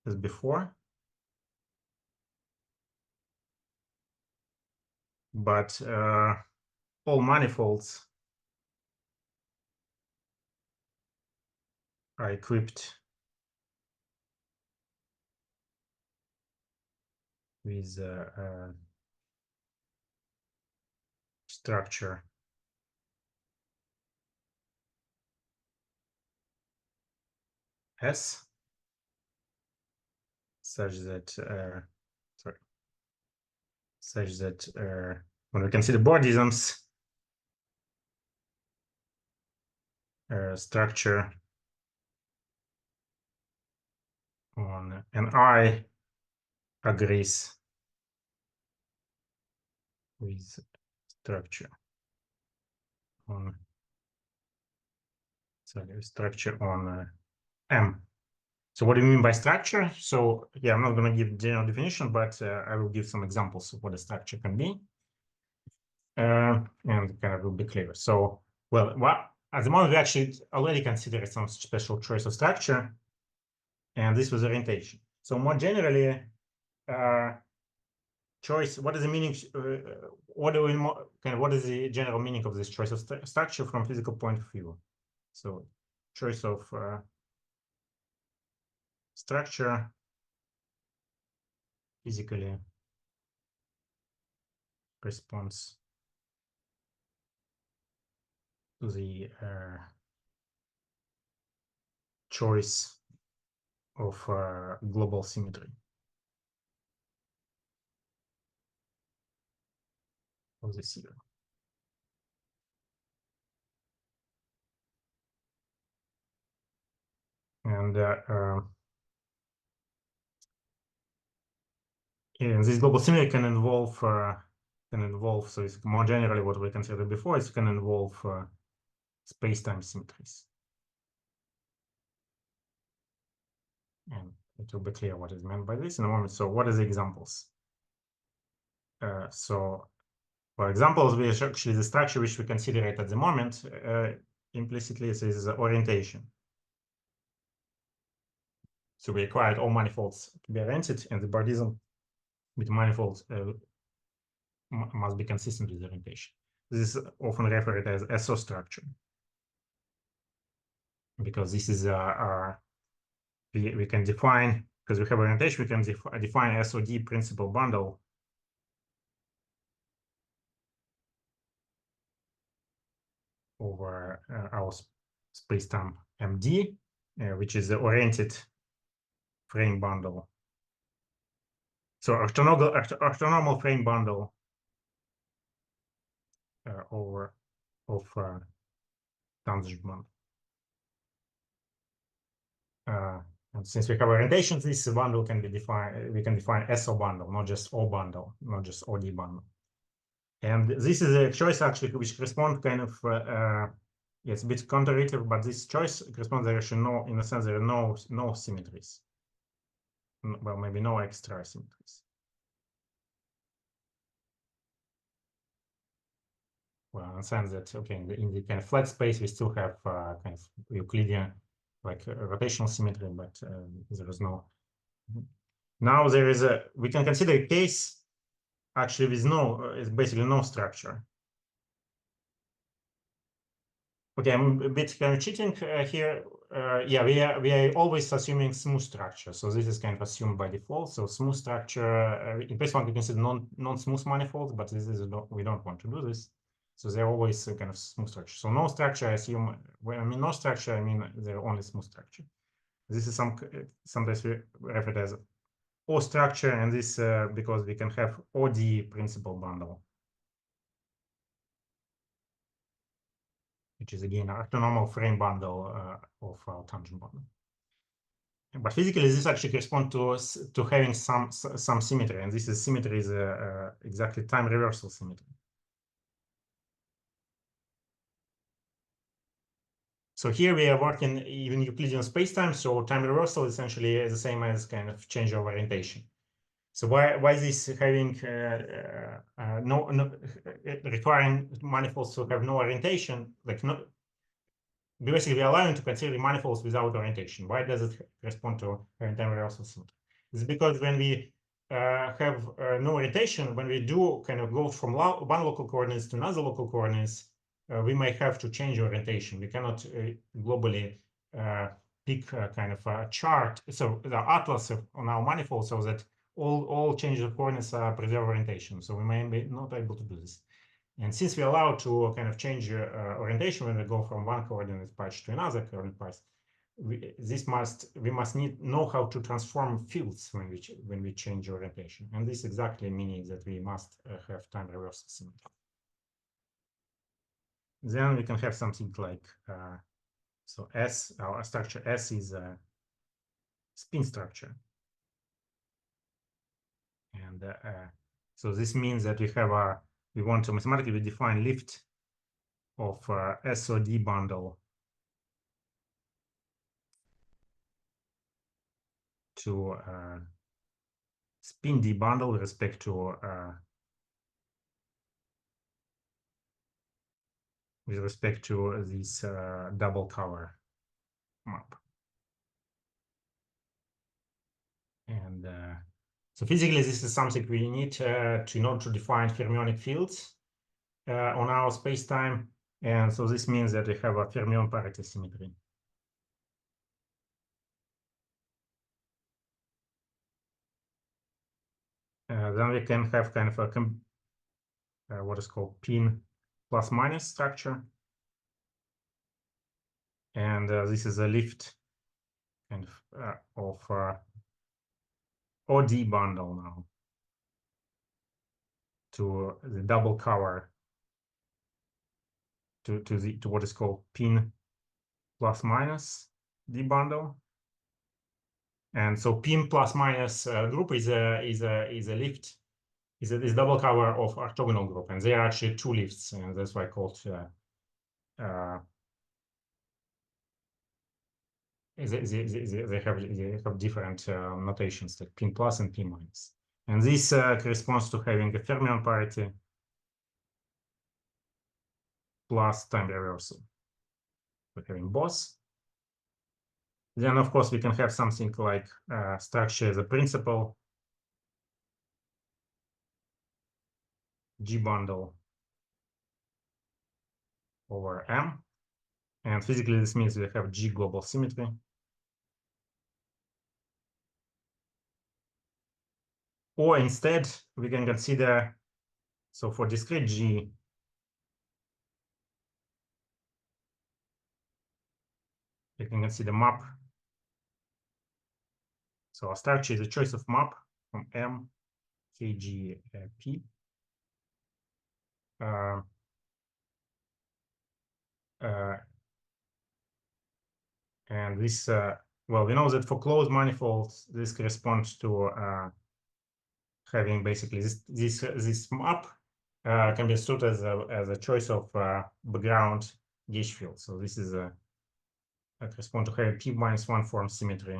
as before, but all manifolds are equipped with structure S, such that when we consider Bordisms, structure on an I agrees with structure on M. So what do you mean by structure? So yeah, I'm not going to give general definition, but I will give some examples of what a structure can be, and kind of will be clear. So well, at the moment we actually already considered some special choice of structure, and this was orientation. So more generally, choice. What is the meaning? What is the general meaning of this choice of structure from physical point of view? So choice of structure physically corresponds to the choice of global symmetry of the zero. And this global symmetry can involve, so it's more generally what we considered before, it can involve space-time symmetries. And it will be clear what is meant by this in a moment. So what are the examples? So for examples, we actually the structure which we consider it at the moment implicitly is orientation. So we required all manifolds to be oriented, and the Bordism with manifolds must be consistent with the orientation. This is often referred as SO structure, because this is we can define, because we have orientation, we can define SOD principal bundle over our spacetime MD, which is the oriented frame bundle. So orthonormal frame bundle over of tangent bundle. And since we have orientations, this bundle can be defined. We can define SO bundle, not just O bundle, not just OD bundle. And this is a choice actually which corresponds kind of it's a bit counterintuitive, but this choice corresponds there actually no, in a sense there are no symmetries. Well, maybe no extra symmetries. Well, in the sense that okay, in the kind of flat space we still have kind of Euclidean like rotational symmetry, but there is no. Now there is we can consider a case actually with it's basically no structure. Okay, I'm a bit kind of cheating here. Yeah, we are always assuming smooth structure. So this is kind of assumed by default. So smooth structure, in place one, we consider non-smooth manifolds, but this is we don't want to do this. So they're always kind of smooth structure. So no structure, I assume, when I mean no structure, I mean they're only smooth structure. This is sometimes we refer it as O structure, and this because we can have OD principal bundle, which is again orthonormal frame bundle of our tangent bundle. But physically, this actually corresponds to having some symmetry, and this symmetry is exactly time reversal symmetry. So here we are working even Euclidean spacetime, so time reversal essentially is the same as kind of change of orientation. So why this having requiring manifolds to have no orientation, like basically we are allowing to consider manifolds without orientation. Why does it correspond to time reversal symmetry? It's because when we have no orientation, when we do kind of go from one local coordinates to another local coordinates, we may have to change orientation. We cannot globally pick kind of a chart, so the atlas on our manifold, so that all changes of coordinates preserve orientation. So we may be not able to do this. And since we allow to kind of change orientation when we go from one coordinate patch to another coordinate patch, we must know how to transform fields when we change orientation. And this exactly means that we must have time reversal symmetry. Then we can have something like so S, our structure S is a spin structure. And so this means that we want to mathematically define lift of SOD bundle to spin D bundle with respect to this double cover map. And so physically, this is something we need in order to define fermionic fields on our spacetime. And so this means that we have a fermion parity symmetry. Then we can have kind of a what is called pin plus minus structure. And this is a lift kind of OD bundle now to the double cover to what is called pin plus minus D bundle. And so pin plus minus group is a lift, is double cover of orthogonal group, and they are actually two lifts, and that's why called they have different notations like pin plus and pin minus, and this corresponds to having a fermion parity plus time reversal. We're having both. Then of course we can have something like structure as a principal G bundle over M, and physically this means we have G global symmetry. Or instead, we can consider, so for discrete G, we can consider map. So our structure is a choice of map from M, K, G, P. And this, well, we know that for closed manifolds, this corresponds to having basically this map can be stood as a choice of background gauge field. So this is a correspond to having P-1 form symmetry.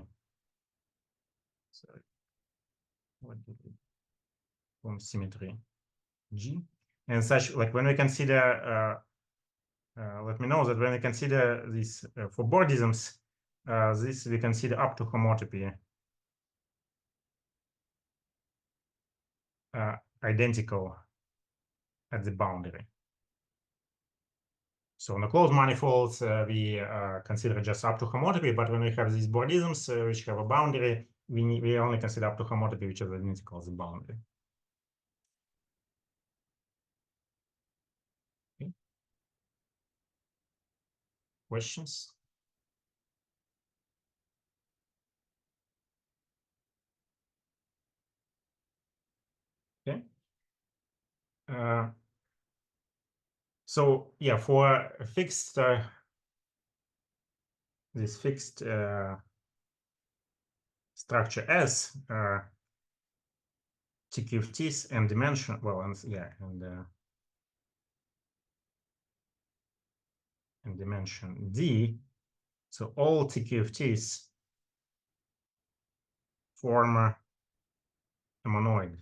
Sorry, what did we form symmetry G? And such, like when we consider, let me know that when we consider this for Bordisms, this we consider up to homotopy identical at the boundary. So on the closed manifolds, we consider just up to homotopy, but when we have these Bordisms which have a boundary, we only consider up to homotopy, which is identical at the boundary. Okay. Questions? Okay. So yeah, for a fixed this fixed structure S, TQFTs and dimension, well, and yeah, and dimension D. So all TQFTs form a monoid.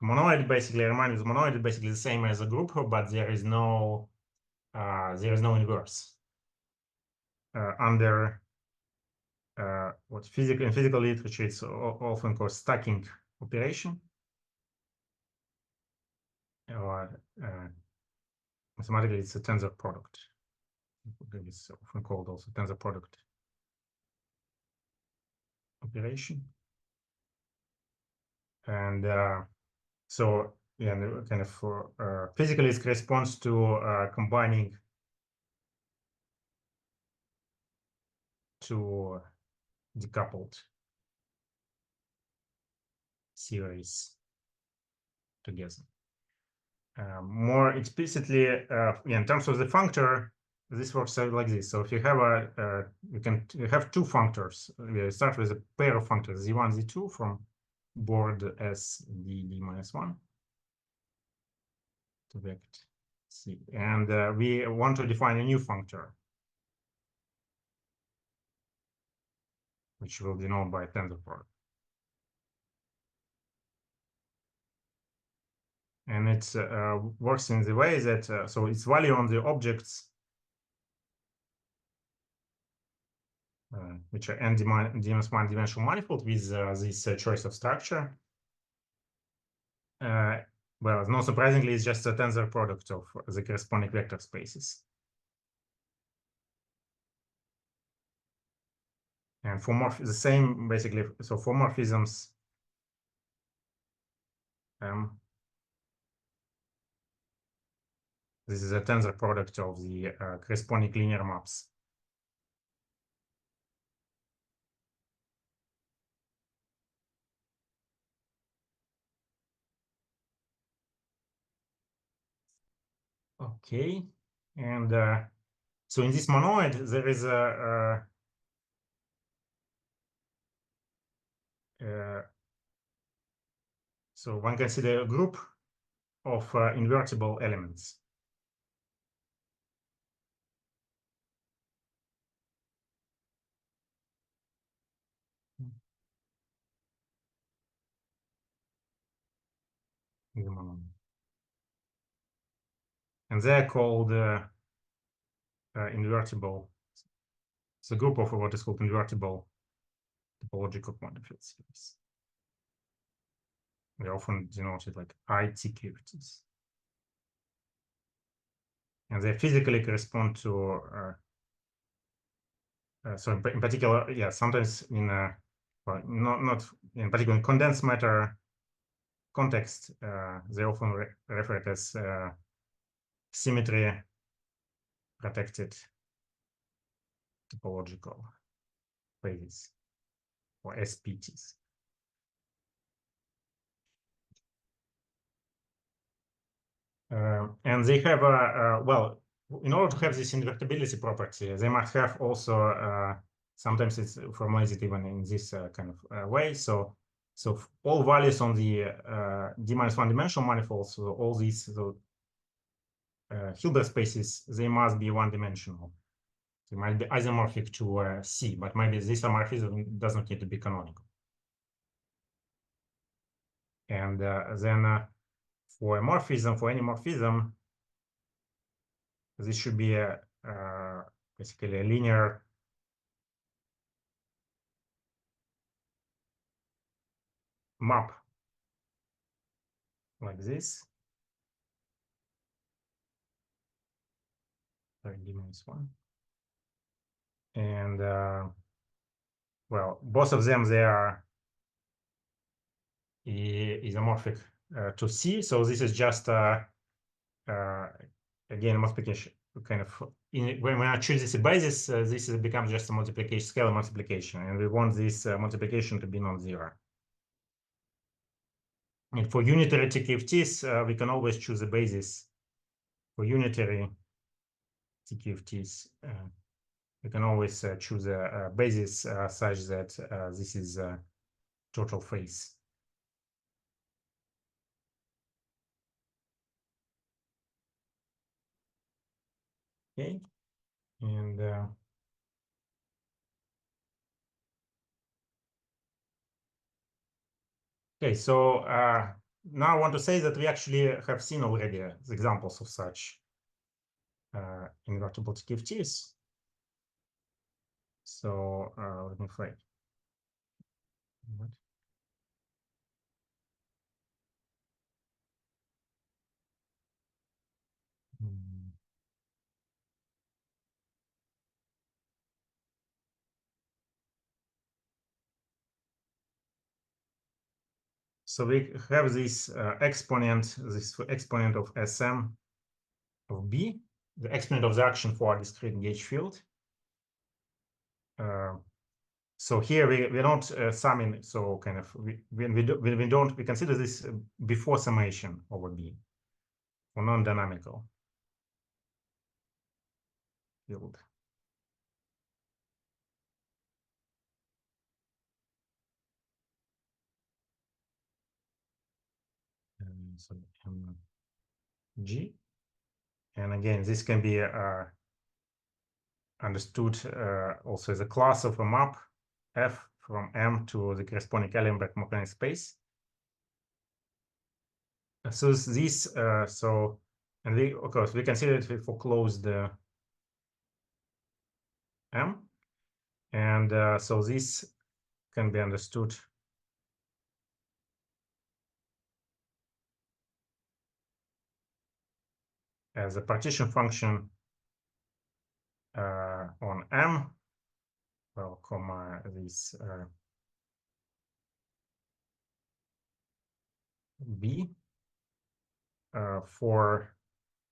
Monoid basically, remind you, monoid is basically the same as a group, but there is no inverse under what in physical literature it's often called stacking operation, or mathematically it's a tensor product. It's often called also tensor product operation. And so yeah, kind of physically it corresponds to combining two decoupled series together. More explicitly, in terms of the functor, this works out like this. So if you have you have two functors. We start with a pair of functors, Z1, Z2 from board S, D, D-1 to vect C. And we want to define a new functor, which will be known by tensor product. And it works in the way that, so its value on the objects which are n-1 dimensional manifold with this choice of structure. Well, not surprisingly, it's just a tensor product of the corresponding vector spaces. And for the same, basically, so for morphisms, this is a tensor product of the corresponding linear maps. Okay, and so in this monoid, there is a so one consider a group of invertible elements. And they're called invertible. It's a group of what is called invertible topological quantum field series. They're often denoted like ICTP. And they physically correspond to, so in particular, yeah, sometimes in or not in particular condensed matter context, they often refer it as symmetry protected topological spaces, or SPTs. And they have well, in order to have this invertibility property, they must have also sometimes it's formalized even in this kind of way. So all values on the d-1 dimensional manifolds, so all these Hilbert spaces, they must be one-dimensional. They might be isomorphic to C, but maybe this isomorphism does not need to be canonical. And then for a morphism, for any morphism, this should be basically a linear map like this. Sorry, d-1. And well, both of them, they are isomorphic to C. So this is just again multiplication kind of when I choose this basis, this becomes just a multiplication, scalar multiplication, and we want this multiplication to be non-zero. And for unitary TQFTs, we can always choose a basis. For unitary TQFTs, we can always choose a basis such that this is total phase. Okay, and okay, so now I want to say that we actually have seen already the examples of such invertible TQFTs. So let me try. What? So we have this exponent, this exponent of Sm of B, the exponent of the action for a discrete gauge field. So here we don't sum in, so kind of we consider this before summation over B for non-dynamical field. So G, and again this can be understood also as a class of a map F from M to the corresponding Algebraic mechanical space. So this so, and we of course we consider it for closed M, and so this can be understood as a partition function on M, well, comma this B for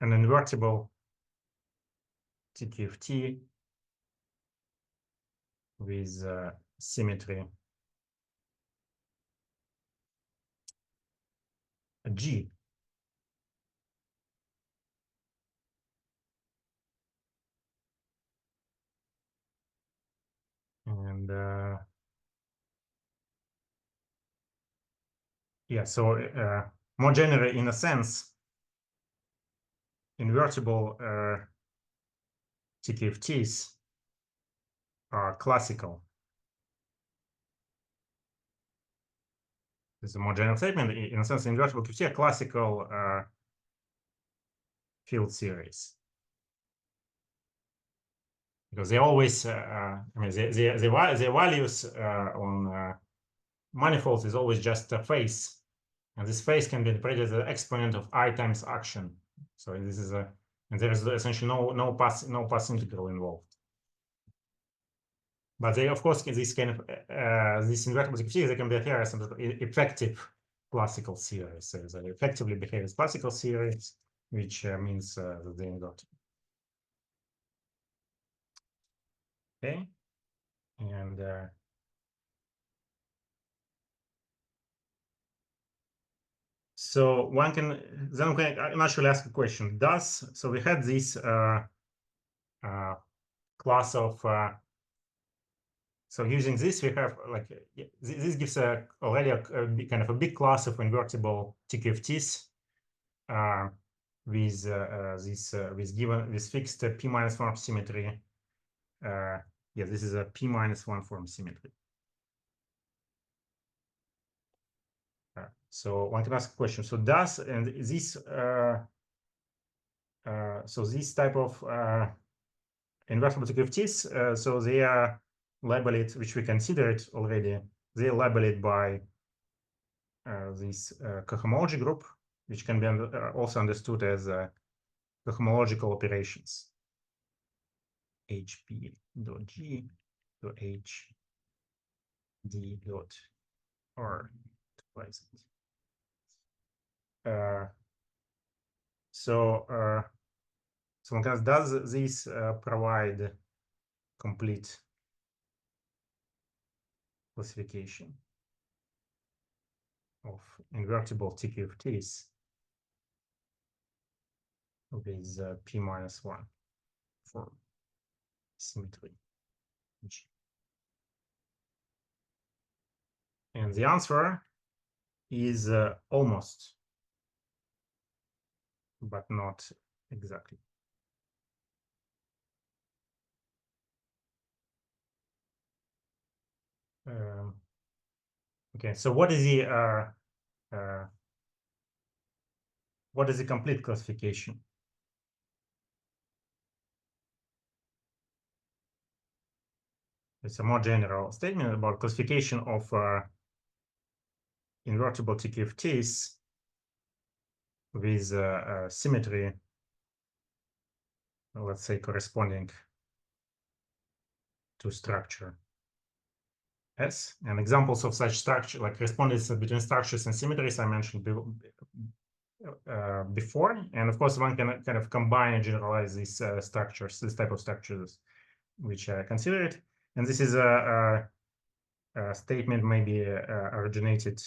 an invertible TQFT with symmetry G. And yeah, so more generally, in a sense, invertible TQFTs are classical. This is a more general statement. In a sense, invertible TQFT are classical field series, because they always, I mean, the values on manifolds is always just a phase, and this phase can be interpreted as the exponent of I times action. So this is a, and there is essentially no path integral involved. But they, of course, this kind of this invertible series, they can behave as some effective classical series. So they effectively behave as classical series, which means that they invert. Okay, and so one can then naturally ask a question: so we had this class of so using this we have like this gives already a kind of a big class of invertible TQFTs with with fixed p-1 symmetry. Yeah, this is a p-1 form symmetry. So one can ask a question. So does and this so this type of invertible TQFTs, so they are labeled, which we considered already. They are labeled by this cohomology group, which can be also understood as cohomological operations. Hp.g to hd.r. So does this provide complete classification of invertible TQFTs with p-1 for symmetry G? And the answer is almost, but not exactly. Okay, so what is the complete classification? It's a more general statement about classification of invertible TQFTs with symmetry, let's say, corresponding to structure S. And examples of such structure, like correspondence between structures and symmetries, I mentioned before. And of course, one can kind of combine and generalize these structures, this type of structures, which I considered. And this is a statement maybe originated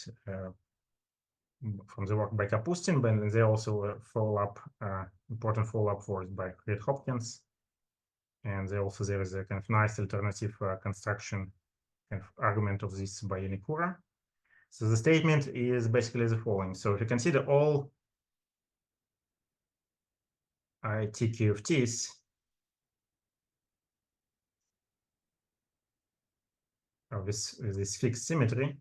from the work by Kapustin, but they also follow up important follow-up work by Reed Hopkins. And there is a kind of nice alternative construction kind of argument of this by Unikura. So the statement is basically the following. So if you consider all TQFTs with this fixed symmetry,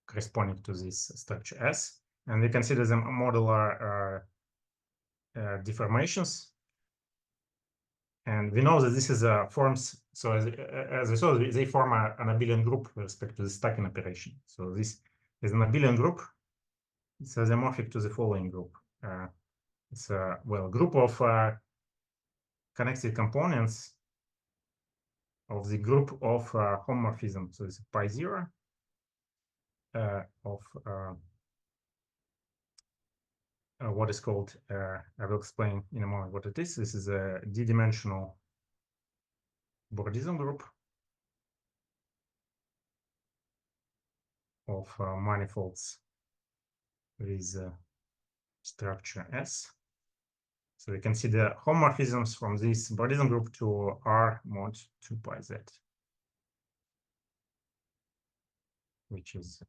corresponding to this structure S, and we consider them modular deformations. And we know that this is forms, so as we saw, they form an abelian group with respect to the stacking operation. So this is an abelian group. It's isomorphic to the following group. It's a group of connected components of the group of homomorphism. So it's pi 0 of what is called, I will explain in a moment what it is. This is a d-dimensional Bordism group of manifolds with structure S. So we consider homomorphisms from this Bordism group to R mod 2 pi Z, which is,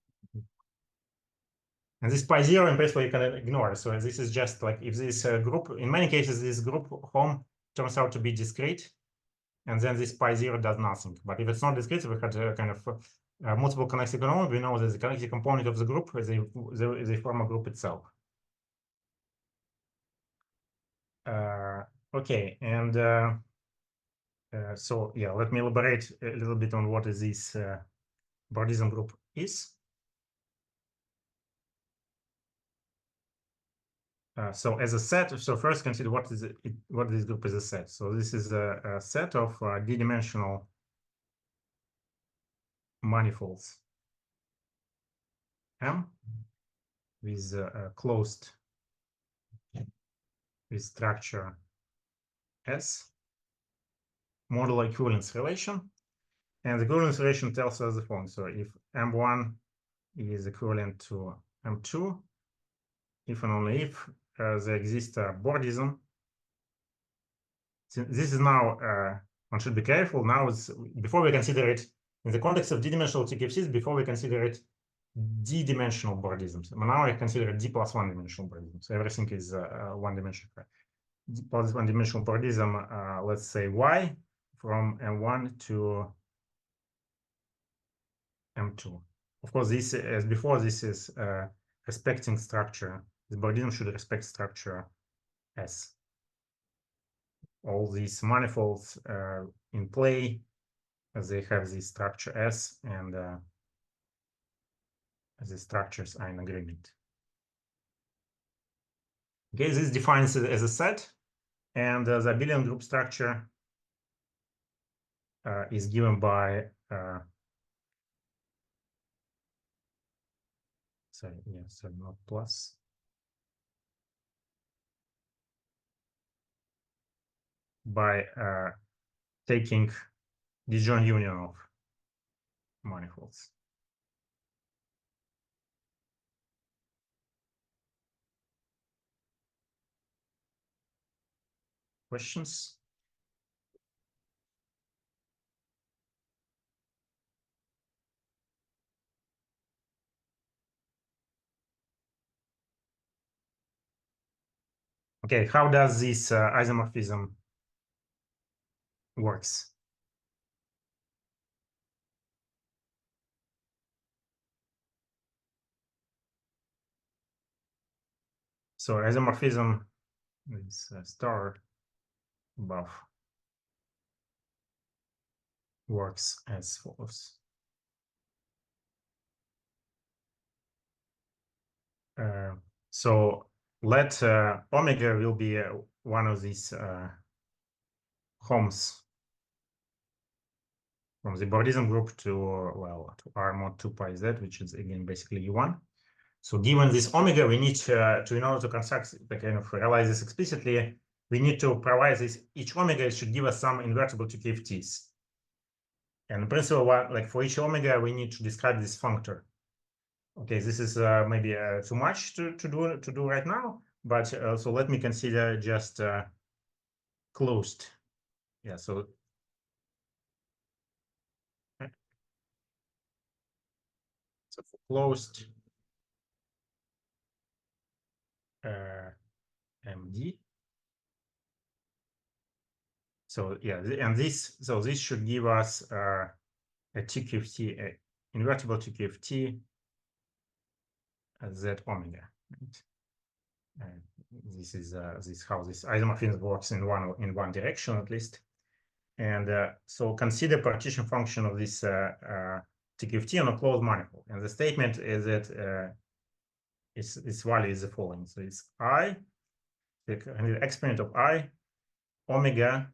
and this pi 0 in principle you can ignore. So this is just like if this group, in many cases, this group home turns out to be discrete, and then this pi 0 does nothing. But if it's not discrete, we had a kind of multiple connected components. We know that the connected component of the group is a form a group itself. Okay, and so yeah, let me elaborate a little bit on what is this Bordism group is. So as a set, so first consider what is what this group is a set. So this is a set of d-dimensional manifolds M with closed with structure S, modular equivalence relation, and the equivalence relation tells us the following. So if M1 is equivalent to M2, if and only if there exists a Bordism. This is now, one should be careful now, before we consider it in the context of d-dimensional TKFCs, before we consider it d-dimensional Bordisms. Now I consider it d plus one-dimensional Bordism. So everything is one-dimensional. D plus one-dimensional Bordism, let's say Y from M1 to M2. Of course, this, as before, this is respecting structure. The Bordism should respect structure S. All these manifolds in play, as they have this structure S, and the structures are in agreement. Okay, this defines it as a set, and the abelian group structure is given by sorry, yeah, so not plus. By taking disjoint union of manifolds. Questions? Okay, how does this isomorphism works? So isomorphism is star above works as follows. So let omega will be one of these homes from the Bordism group to, well, to R mod 2 pi z, which is again basically U1. So given this omega, we need to in order to construct the kind of realize this explicitly, we need to provide this each omega should give us some invertible to KFTs. And in principle, like for each omega, we need to describe this functor. Okay, this is maybe too much to do right now, but so let me consider just closed. Yeah, so for closed MD. So yeah, and this should give us a TQFT, invertible TQFT Z omega. Right? This is how this isomorphism works in one direction at least. And so consider partition function of this TQFT on a closed manifold. And the statement is that its value is the following. So it's I, the exponent of I, omega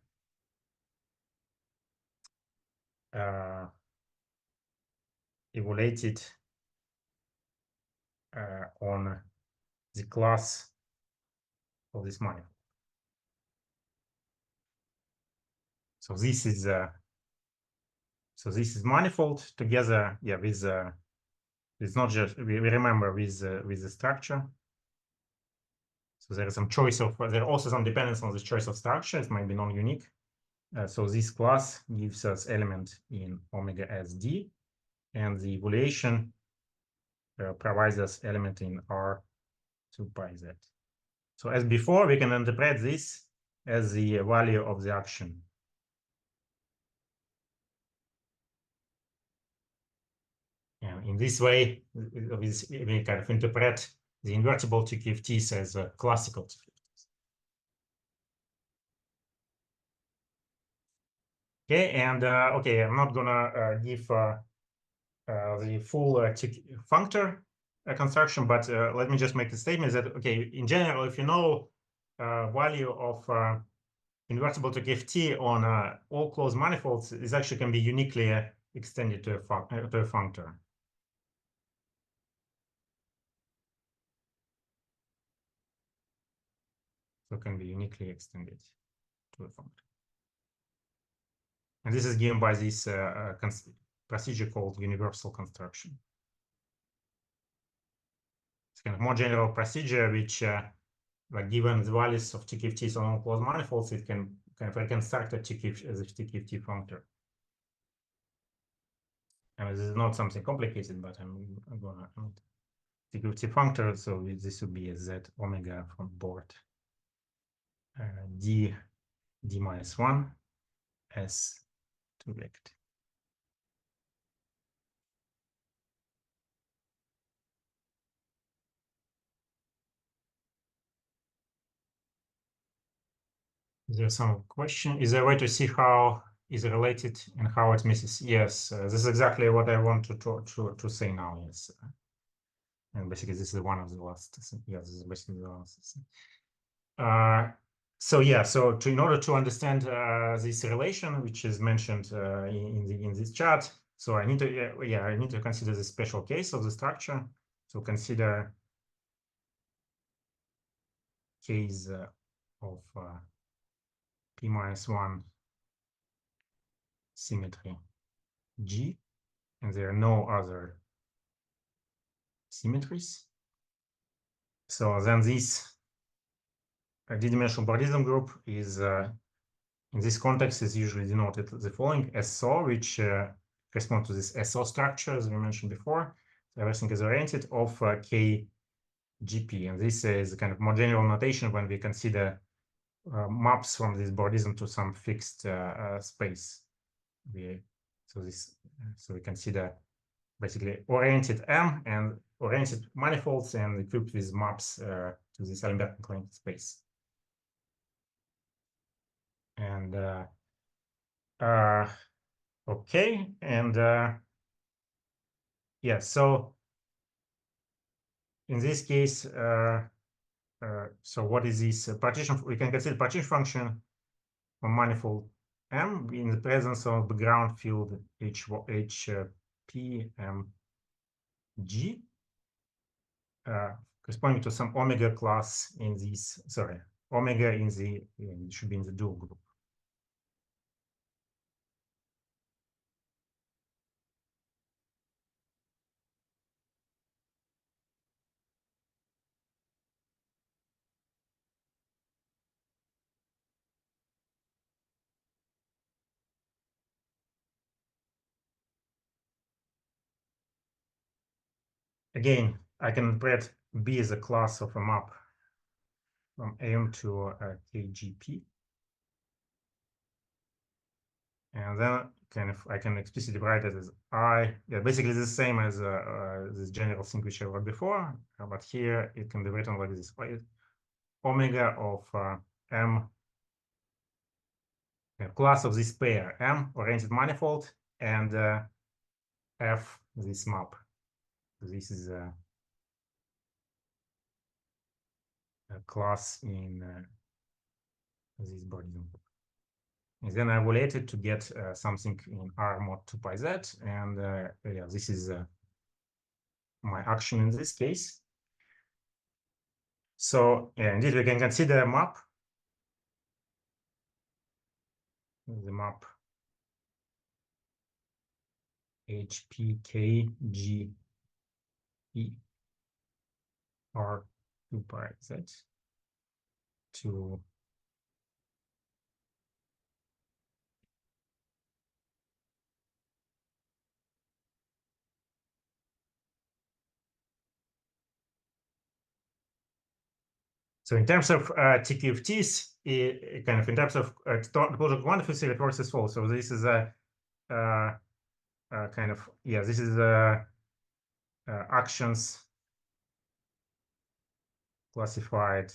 evaluated on the class of this manifold. So this is manifold together, yeah, with it's not just we remember with the structure. So there is some choice of there are also some dependence on the choice of structure. It might be non-unique. So this class gives us element in omega SD, and the evaluation provides us element in R 2 pi z. So as before, we can interpret this as the value of the action. And in this way, we kind of interpret the invertible TQFTs as classical TQFTs. Okay, and okay, I'm not gonna give the full functor. construction, but let me just make the statement that, okay, in general, if you know value of invertible TKFT on all closed manifolds, this actually can be uniquely extended to a functor. So it can be uniquely extended to a functor. And this is given by this procedure called universal construction. It's kind of more general procedure which, like given the values of TKFTs on all closed manifolds, it can kind of reconstruct a TKFT as a TKFT functor. And this is not something complicated, but I'm gonna TKFT functor. So this would be a Z omega from board d minus 1 s to vect. Is there some question? Is there a way to see how is related and how it misses? Yes, this is exactly what I want to say now. Yes, and basically this is one of the last. Yeah, this is basically the last. So yeah, so in order to understand this relation, which is mentioned in this chart, so I need to I need to consider the special case of the structure. So consider case of P minus 1 symmetry G, and there are no other symmetries. So then this d-dimensional Bordism group is in this context is usually denoted the following SO, which correspond to this SO structure as we mentioned before. So everything is oriented of KGP, and this is a kind of more general notation when we consider maps from this Bordism to some fixed space. So we consider basically oriented M and oriented manifolds and equipped with maps to this Algebraic inclined space. And okay, and yeah, so in this case, so what is this partition? We can consider partition function from manifold M in the presence of the ground field HP MG, corresponding to some omega class in this. Sorry, omega in the it should be in the dual group. Again, I can interpret B as a class of a map from M to KGP. And then kind of I can explicitly write it as I. Yeah, basically the same as this general thing which I wrote before, but here it can be written like this: omega of M, class of this pair M oriented manifold, and F this map. This is a class in this Bordism. And then I evaluate it to get something in R mod 2 pi z, and yeah, this is my action in this case. So yeah, indeed we can consider a map. The map HPKGE R 2 pi z to so in terms of TQFTs, kind of in terms of topological quantum field, it works as follows. So this is a kind of, yeah, this is actions classified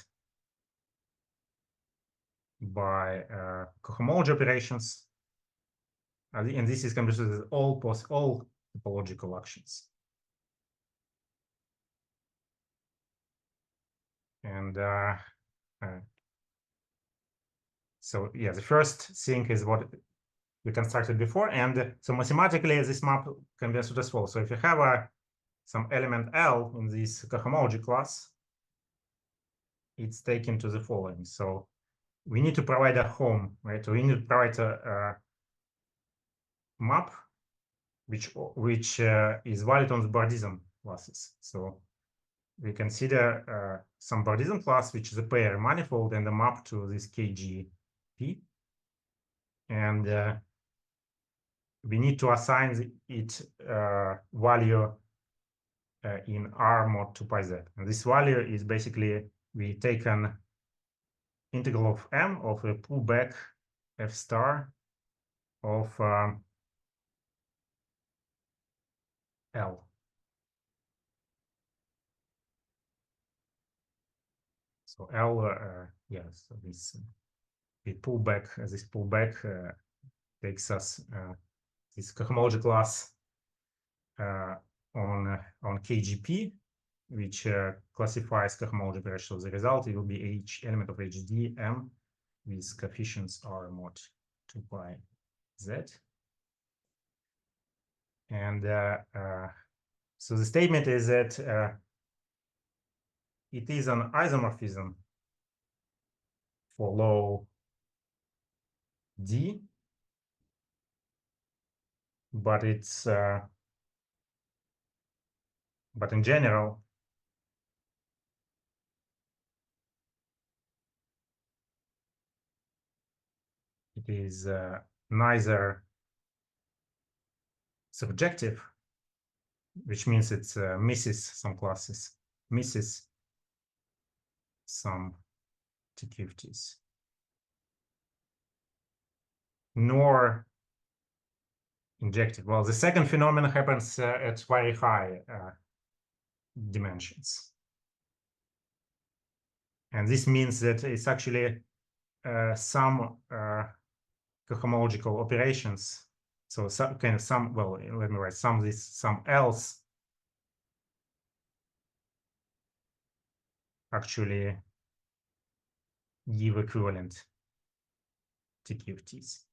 by cohomology operations, and this is considered all topological actions. And so yeah, the first thing is what we constructed before. And so mathematically, this map can be understood as follows. So if you have some element L in this cohomology class, it's taken to the following. So we need to provide a home, right? So we need to provide a map which is valid on the Bardism classes. So we consider some Bardism class, which is a pair manifold and a map to this KGP. And we need to assign it value in R mod 2 pi z. And this value is basically, we take an integral of M of a pullback F star of L. So L, yes, so this pullback takes us this cohomology class on KGP, which classifies cohomology operation. So the result, it will be H element of HD M with coefficients R mod 2 pi Z. And so the statement is that it is an isomorphism for low D, but it's but in general it is neither subjective, which means it misses some classes, misses some TQFTs, nor injective. Well, the second phenomenon happens at very high dimensions. And this means that it's actually some cohomological operations. So some kind of some, well, let me write some this, some else actually give equivalent TQFTs.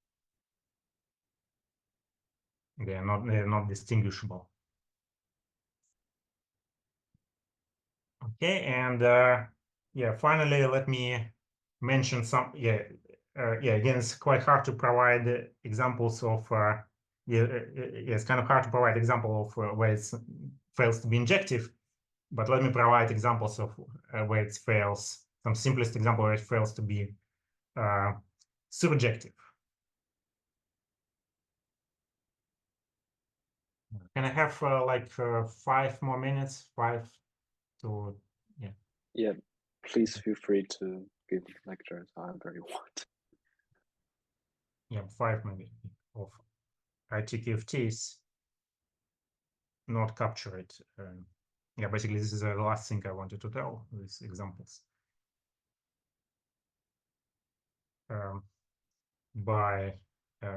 They're not distinguishable. Okay, and yeah, finally, let me mention some, again, it's quite hard to provide examples of, it's kind of hard to provide example of where it fails to be injective, but let me provide examples of where it fails, some simplest example where it fails to be surjective. Can I have like 5 more minutes? 5 to, yeah. Yeah, please feel free to give lectures however you want. Yeah, 5 maybe of ITQFTs not captured. Yeah, basically this is the last thing I wanted to tell, these examples. By,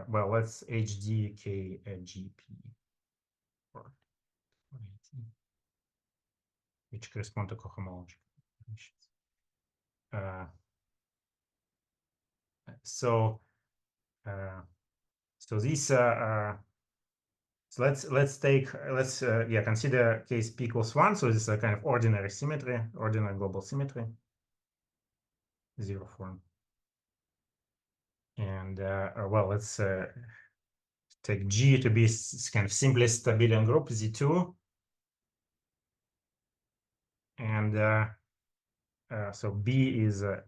well, let's HDKGP, which correspond to cohomology. So this so let's consider case p equals 1. So this is a kind of ordinary symmetry, ordinary global symmetry, 0 form. And well, let's take G to be kind of simplest abelian group Z2, and so B is a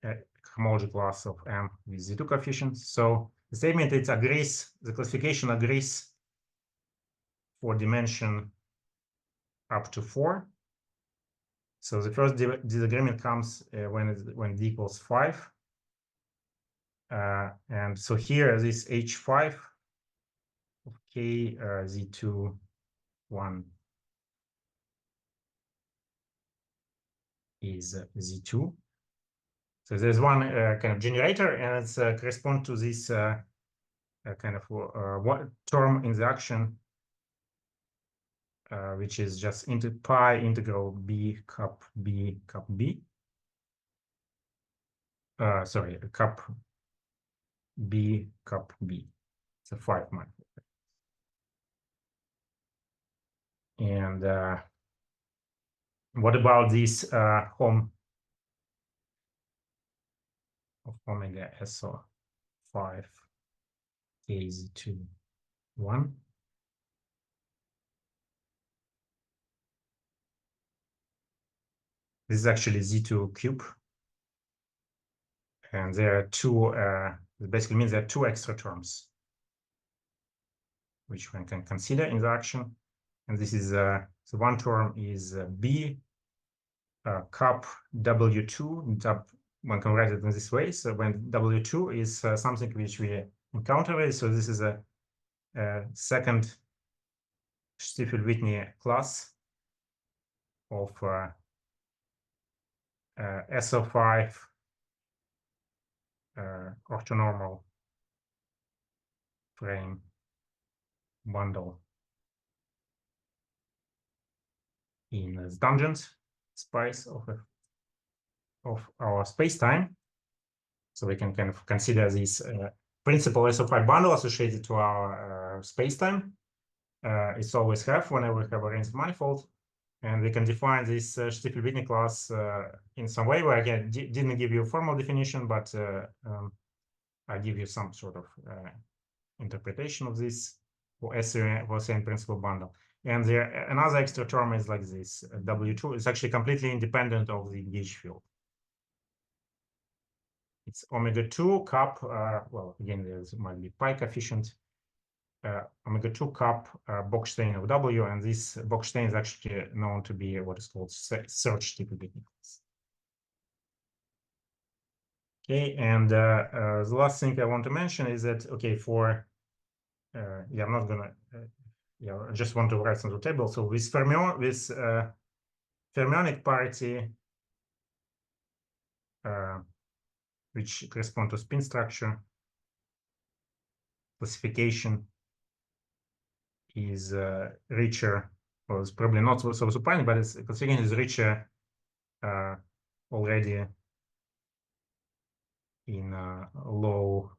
cohomology class of M with Z2 coefficients. So the statement, it agrees, the classification agrees for dimension up to 4. So the first disagreement comes when D equals 5. And so here, this H5 of K Z2 1 is Z2. So there's one kind of generator, and it's correspond to this kind of one term in the action, which is just pi integral B cup B. sorry, cup B, cup B. It's a 5 manifold. And what about this home of omega SO5 KZ2 1? This is actually Z2 cube. And there are two, it basically means there are two extra terms, which one can consider in the action. And this is, so one term is B cup W2, one can write it in this way. So when W2 is something which we encounter with, so this is a second Stiefel-Whitney class of SO5 orthonormal frame bundle in the tangent space of our space-time. So we can kind of consider this principal SO5 bundle associated to our space-time. It's always have whenever we have a range manifold. And we can define this Stiefel-Whitney class in some way where, again, didn't give you a formal definition, but I give you some sort of interpretation of this for same principal bundle. And there another extra term is like this. W2 is actually completely independent of the gauge field. It's omega 2 cup, well, again, there might be pi coefficient. Omega 2 cup Bochstein of W, and this Bochstein is actually known to be what is called search Stiefel-Whitney class. Okay, and the last thing I want to mention is that, okay, for yeah, I'm not gonna yeah, I just want to write some the table. So with fermionic parity, which correspond to spin structure, classification is richer, well, it's probably not so surprising, but its classification is richer already in low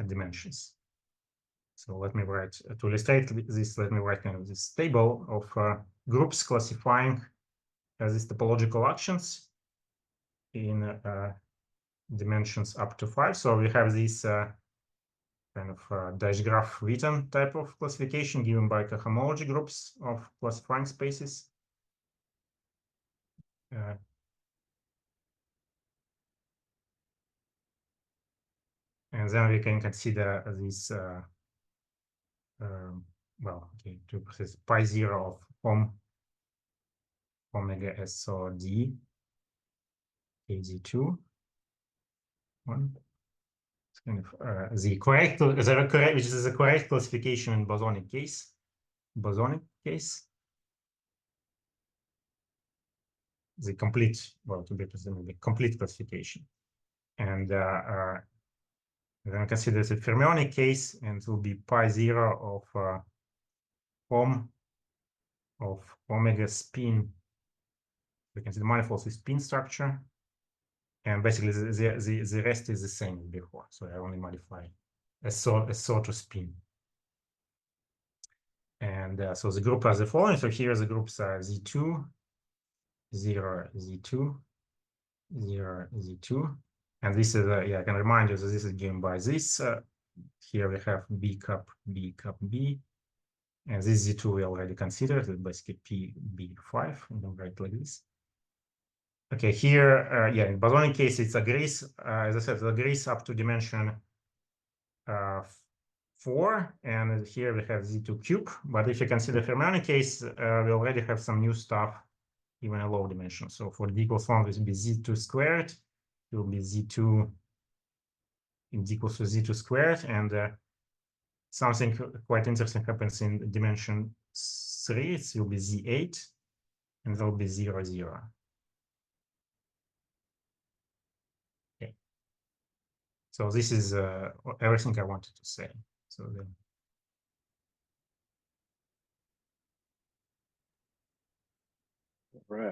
dimensions. So let me write, to illustrate this, let me write kind of this table of groups classifying these topological actions in dimensions up to 5. So we have this kind of dash graph Witten type of classification given by cohomology groups of classifying spaces. And then we can consider this, well, okay, to process pi 0 of omega SOD KZ2 1. It's kind of the correct, which is the correct classification in bosonic case. The complete, well, to be presumed, the complete classification. And then consider the fermionic case, and it will be pi 0 of omega spin. We can see the manifolds with spin structure, and basically the rest is the same as before. So I only modify a sort of spin. And so the group are the following. So here the groups are Z2, 0, Z2, 0, Z2. And this is, yeah, I can remind you that this is given by this. Here we have B cup, B cup, B. And this Z2 we already considered, it's basically PB5, and I'll write like this. Okay, here, yeah, in bosonic case, it agrees, as I said, it agrees up to dimension 4, and here we have Z2 cube. But if you consider fermionic case, we already have some new stuff, even a low dimension. So for D equals 1, this will be Z2 squared, it will be Z2 in D equals to Z2 squared, and something quite interesting happens in dimension 3, it will be Z8, and there will be 0, 0. Okay. So this is everything I wanted to say. So then. Right.